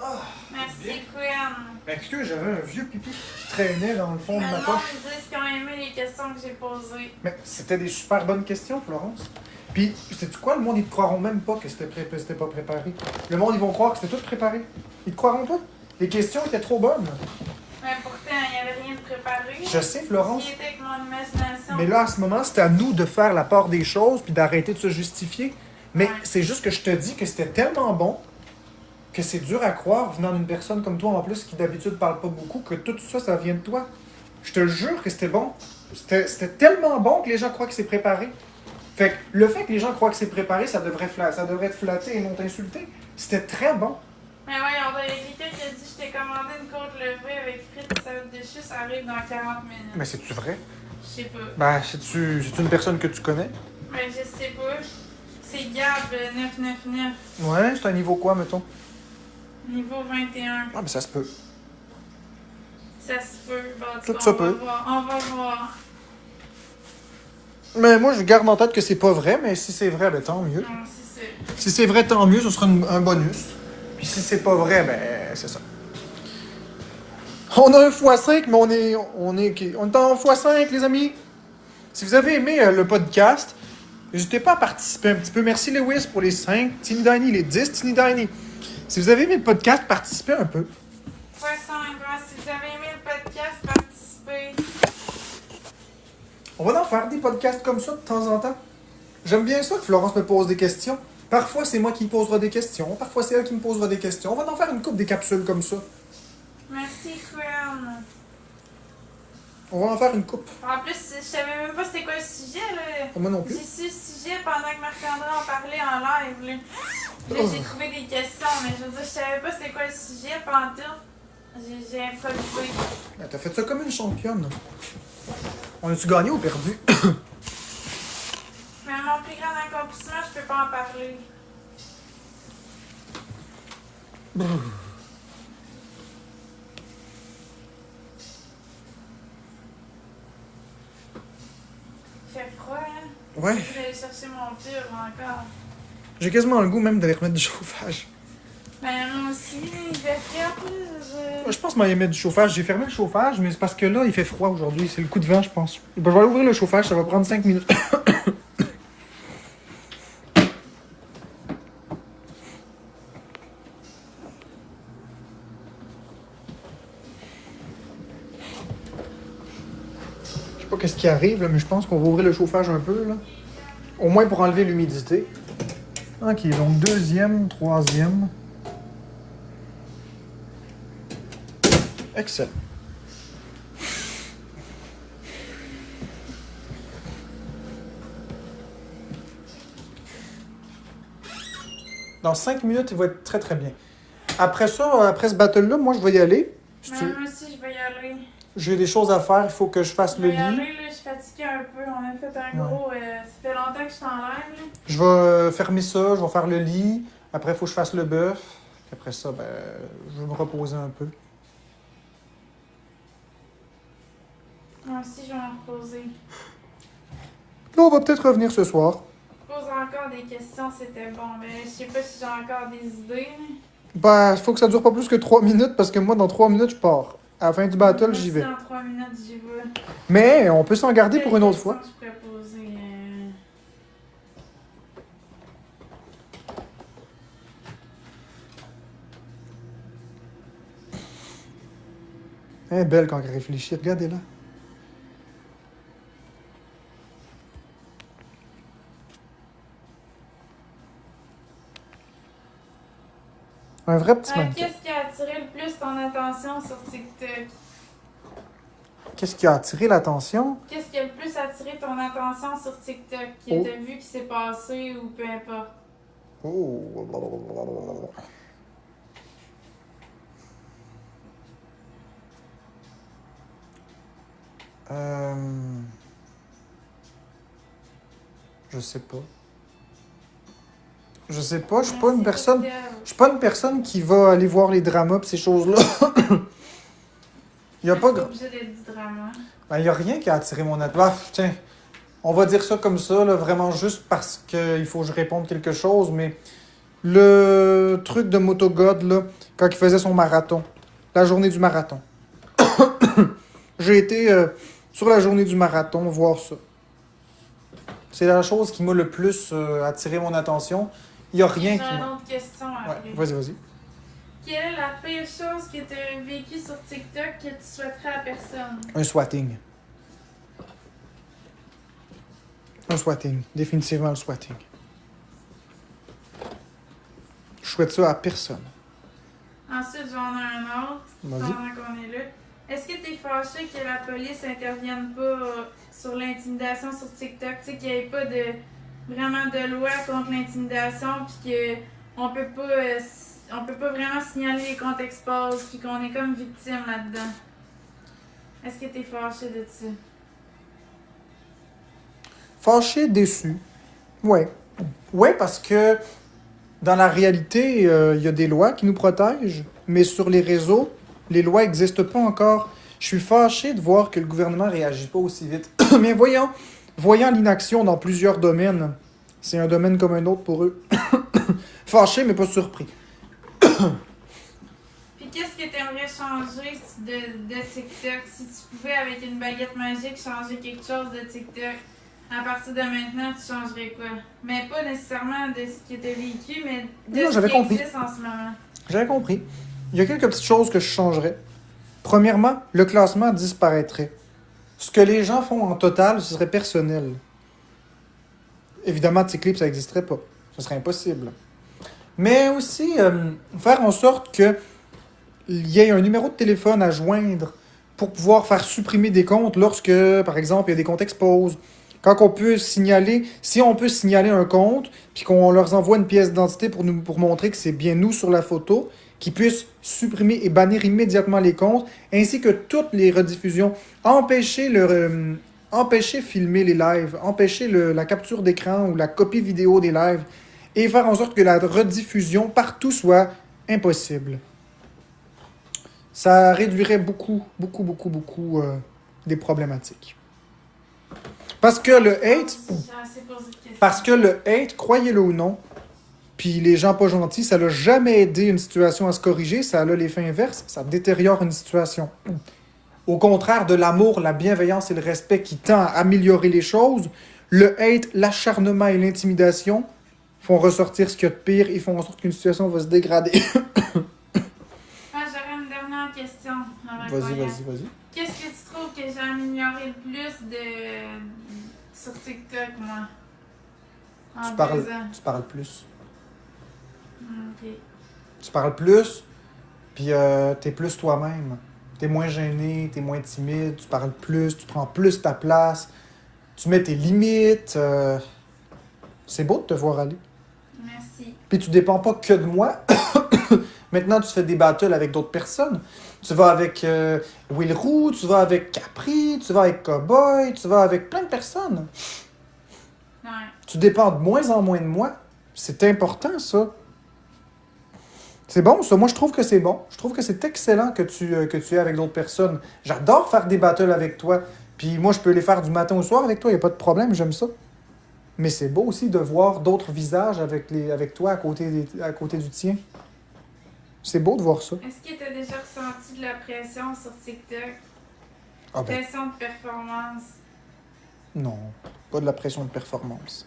Ah, Merci, bien. Queen. Excuse, j'avais un vieux pipi qui traînait dans le fond de ma Le monde poche. me dit qu'ils ont aimé les questions que j'ai posées. Mais c'était des super bonnes questions, Florence. Puis, sais-tu quoi? Le monde, ils te croiront même pas que c'était pas préparé. Le monde, ils vont croire que c'était tout préparé. Ils te croiront pas. Les questions étaient trop bonnes. Mais pourtant, il n'y avait rien de préparé. Je sais, Florence. Qui était avec mon imagination. Mais là, à ce moment, c'est à nous de faire la part des choses puis d'arrêter de se justifier. Mais Ouais. c'est juste que je te dis que c'était tellement bon que c'est dur à croire venant d'une personne comme toi en plus qui d'habitude parle pas beaucoup que tout ça, ça vient de toi. Je te jure que c'était bon. C'était tellement bon que les gens croient que c'est préparé. Fait que le fait que les gens croient que c'est préparé, ça devrait être flatté et non t'insulter. C'était très bon. Mais ouais, il y a quelqu'un qui a dit je t'ai commandé une côte levée avec frites et salade de chou, ça arrive dans 40 minutes. Mais c'est-tu vrai? Je sais pas. Ben, c'est-tu une personne que tu connais? Mais je sais pas. C'est Gab 999, Ouais, c'est un niveau quoi, mettons? niveau 21. Ah, ben ça se peut. Ça se peut. Bon, en Tout cas, ça on va peut. voir. On va voir. Mais moi, je garde en tête que c'est pas vrai, mais si c'est vrai, ben tant mieux. Non, c'est ça. Si c'est vrai, tant mieux, ce sera un bonus. Puis si c'est pas vrai, ben c'est ça. On a un x5, mais on est en x5, les amis. Si vous avez aimé le podcast, n'hésitez pas à participer un petit peu. Merci Lewis pour les 5, Tiny Diny, les 10 Tiny Diny. Si vous avez aimé le podcast, participez un peu. Si vous avez aimé le podcast, participez. On va en faire des podcasts comme ça de temps en temps. J'aime bien ça que Florence me pose des questions. Parfois, c'est moi qui lui posera des questions. Parfois, c'est elle qui me posera des questions. On va en faire une couple des capsules comme ça. Merci, Queen. On va en faire une coupe. En plus, je savais même pas c'était quoi le sujet, là. Moi non plus. J'ai su le sujet pendant que Marc-André en parlait en live, là. Là, j'ai trouvé des questions, mais je veux dire, je savais pas c'était quoi le sujet pendant tout. J'ai improvisé. Ben, t'as fait ça comme une championne. On a-tu gagné ou perdu? Mais mon plus grand accomplissement, je peux pas en parler. Il fait froid, hein? Ouais. Je vais aller chercher mon pur encore. J'ai quasiment le goût même d'aller remettre du chauffage. Ben, moi aussi, il fait froid, Moi, je pense que mettre du chauffage. J'ai fermé le chauffage, mais c'est parce que là, il fait froid aujourd'hui. C'est le coup de vent, je pense. Ben, je vais aller ouvrir le chauffage, ça va prendre 5 minutes. Je sais pas qu'est-ce qui arrive, là, mais je pense qu'on va ouvrir le chauffage un peu, là. Au moins pour enlever l'humidité. Ok, donc deuxième, troisième. Excellent. Dans 5 minutes, il va être très très bien. Après ça, après ce battle-là, moi je vais y aller. Si tu- Moi aussi, je vais y aller. J'ai des choses à faire, il faut que je fasse Je le vais y lit. aller, là, je suis fatiguée un peu. On a fait un gros. Ça fait longtemps que je suis en live, là. Je vais fermer ça, je vais faire le lit. Après, il faut que je fasse le bœuf. Puis après ça, ben, je vais me reposer un peu. Moi aussi, je vais me reposer. Là, on va peut-être revenir ce soir. Pose encore des questions, c'était bon. Mais je sais pas si j'ai encore des idées. Ben, il faut que ça dure pas plus que 3 minutes parce que moi, dans 3 minutes, je pars. À la fin du battle, j'y vais. Moi aussi, en 3 minutes, j'y vais. Mais on peut s'en garder pour une autre Quelles fois. questions je pourrais poser? Elle est belle quand elle réfléchit. Regardez-la. Un vrai petit mannequin. Qu'est-ce qui a attiré le plus ton attention sur TikTok? Qu'est-ce qui a attiré l'attention? Qu'est-ce qui a le plus attiré ton attention sur TikTok? Que Oh. t'as vu qui s'est passé ou peu importe? Oh. Je sais pas. Je sais pas, je suis pas une personne. Je suis pas une personne qui va aller voir les dramas pis ces choses-là. Il y a pas pas grand. obligé d'être du drama. Ben, y a rien qui a attiré mon attention. Ah, tiens, on va dire ça comme ça, là, vraiment juste parce qu'il faut que je réponde quelque chose, mais le truc de Motogod, là, quand il faisait son marathon, la journée du marathon. J'ai été sur la journée du marathon voir ça. C'est la chose qui m'a le plus attiré mon attention. Il n'y a rien J'ai qui une m'a... autre question après. Ouais, vas-y. Quelle est la pire chose que tu as vécue sur TikTok que tu souhaiterais à personne? Un swatting. Un swatting. Définitivement le swatting. Je souhaite ça à personne. Ensuite, j'en ai un autre, Vas-y. pendant qu'on est là. Est-ce que tu es fâché que la police intervienne pas sur l'intimidation sur TikTok? Tu sais, qu'il n'y ait pas vraiment de loi contre l'intimidation, puis qu'on peut pas vraiment signaler les comptes expose, puis qu'on est comme victime là-dedans. Est-ce que tu es fâché de ça? Fâché, déçu. Ouais. Ouais, parce que dans la réalité, il y a des lois qui nous protègent, mais sur les réseaux, les lois n'existent pas encore. Je suis fâché de voir que le gouvernement ne réagit pas aussi vite. Mais voyant l'inaction dans plusieurs domaines, c'est un domaine comme un autre pour eux. Fâché, mais pas surpris. Puis qu'est-ce que tu aimerais changer de TikTok? Si tu pouvais, avec une baguette magique, changer quelque chose de TikTok, à partir de maintenant, tu changerais quoi? Mais pas nécessairement de ce que tu as vécu, mais de Non, ce j'avais qui compris. existe en ce moment. J'avais compris. Il y a quelques petites choses que je changerais. Premièrement, le classement disparaîtrait. Ce que les gens font en total, ce serait personnel. Évidemment, Ticlip, ça n'existerait pas. Ce serait impossible. Mais aussi, faire en sorte qu'il y ait un numéro de téléphone à joindre pour pouvoir faire supprimer des comptes lorsque, par exemple, il y a des comptes expose. Quand on peut signaler, si on peut signaler un compte, puis qu'on leur envoie une pièce d'identité pour montrer que c'est bien nous sur la photo, qu'ils puissent supprimer et bannir immédiatement les comptes, ainsi que toutes les rediffusions, empêcher filmer les lives, empêcher la capture d'écran ou la copie vidéo des lives, et faire en sorte que la rediffusion partout soit impossible. Ça réduirait beaucoup des problématiques. Parce que le hate, croyez-le ou non, puis les gens pas gentils, ça n'a jamais aidé une situation à se corriger, ça a l'effet inverse, ça détériore une situation. Au contraire de l'amour, la bienveillance et le respect qui tend à améliorer les choses, le hate, l'acharnement et l'intimidation font ressortir ce qu'il y a de pire et font en sorte qu'une situation va se dégrader. J'aurais une dernière question. Vas-y. Qu'est-ce que tu trouves que j'ai amélioré le plus sur TikTok, moi? En 2 ans. Tu parles plus. Ok. Tu parles plus, puis t'es plus toi-même. T'es moins gêné, t'es moins timide, tu parles plus, tu prends plus ta place, tu mets tes limites. C'est beau de te voir aller. Merci. Puis tu dépends pas que de moi. Maintenant, tu fais des battles avec d'autres personnes. Tu vas avec Will Roux, tu vas avec Capri, tu vas avec Cowboy, tu vas avec plein de personnes. Ouais. Tu dépends de moins en moins de moi. C'est important, ça. C'est bon, ça. Moi, je trouve que c'est bon. Je trouve que c'est excellent que tu aies avec d'autres personnes. J'adore faire des battles avec toi. Puis moi, je peux les faire du matin au soir avec toi. Il n'y a pas de problème, j'aime ça. Mais c'est beau aussi de voir d'autres visages avec toi à côté du tien. C'est beau de voir ça. Est-ce que tu as déjà ressenti de la pression sur TikTok? Ah ben, Pression de performance? non, pas de la pression de performance.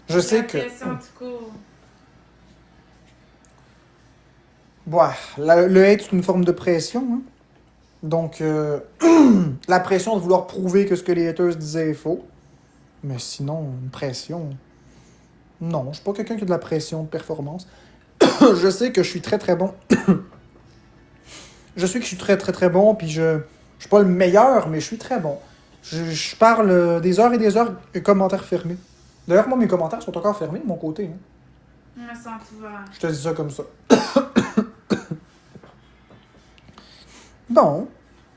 Je sais que... La pression tout court. Ouais, le hate, c'est une forme de pression. Hein? Donc, la pression de vouloir prouver que ce que les haters disaient est faux. Mais sinon, une pression... Non, je suis pas quelqu'un qui a de la pression de performance. Je sais que je suis très très bon. Je sais que je suis très très très bon, puis je suis pas le meilleur, mais je suis très bon. Je parle des heures et des heures, commentaires fermés. D'ailleurs, moi, mes commentaires sont encore fermés de mon côté. Hein. Je me sens ouvert. Je te dis ça comme ça. Bon.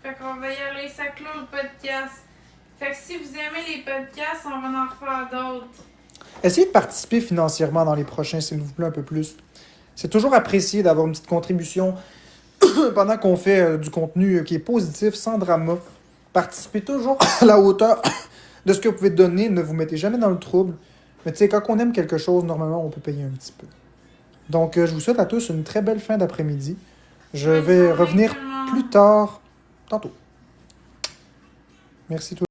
Fait qu'on va y aller, ça clôt le podcast. Fait que si vous aimez les podcasts, on va en refaire d'autres. Essayez de participer financièrement dans les prochains, s'il vous plaît, un peu plus. C'est toujours apprécié d'avoir une petite contribution pendant qu'on fait du contenu qui est positif, sans drama. Participez toujours à la hauteur de ce que vous pouvez donner. Ne vous mettez jamais dans le trouble. Mais tu sais, quand on aime quelque chose, normalement, on peut payer un petit peu. Donc, je vous souhaite à tous une très belle fin d'après-midi. Je vais revenir plus tard, tantôt. Merci tout.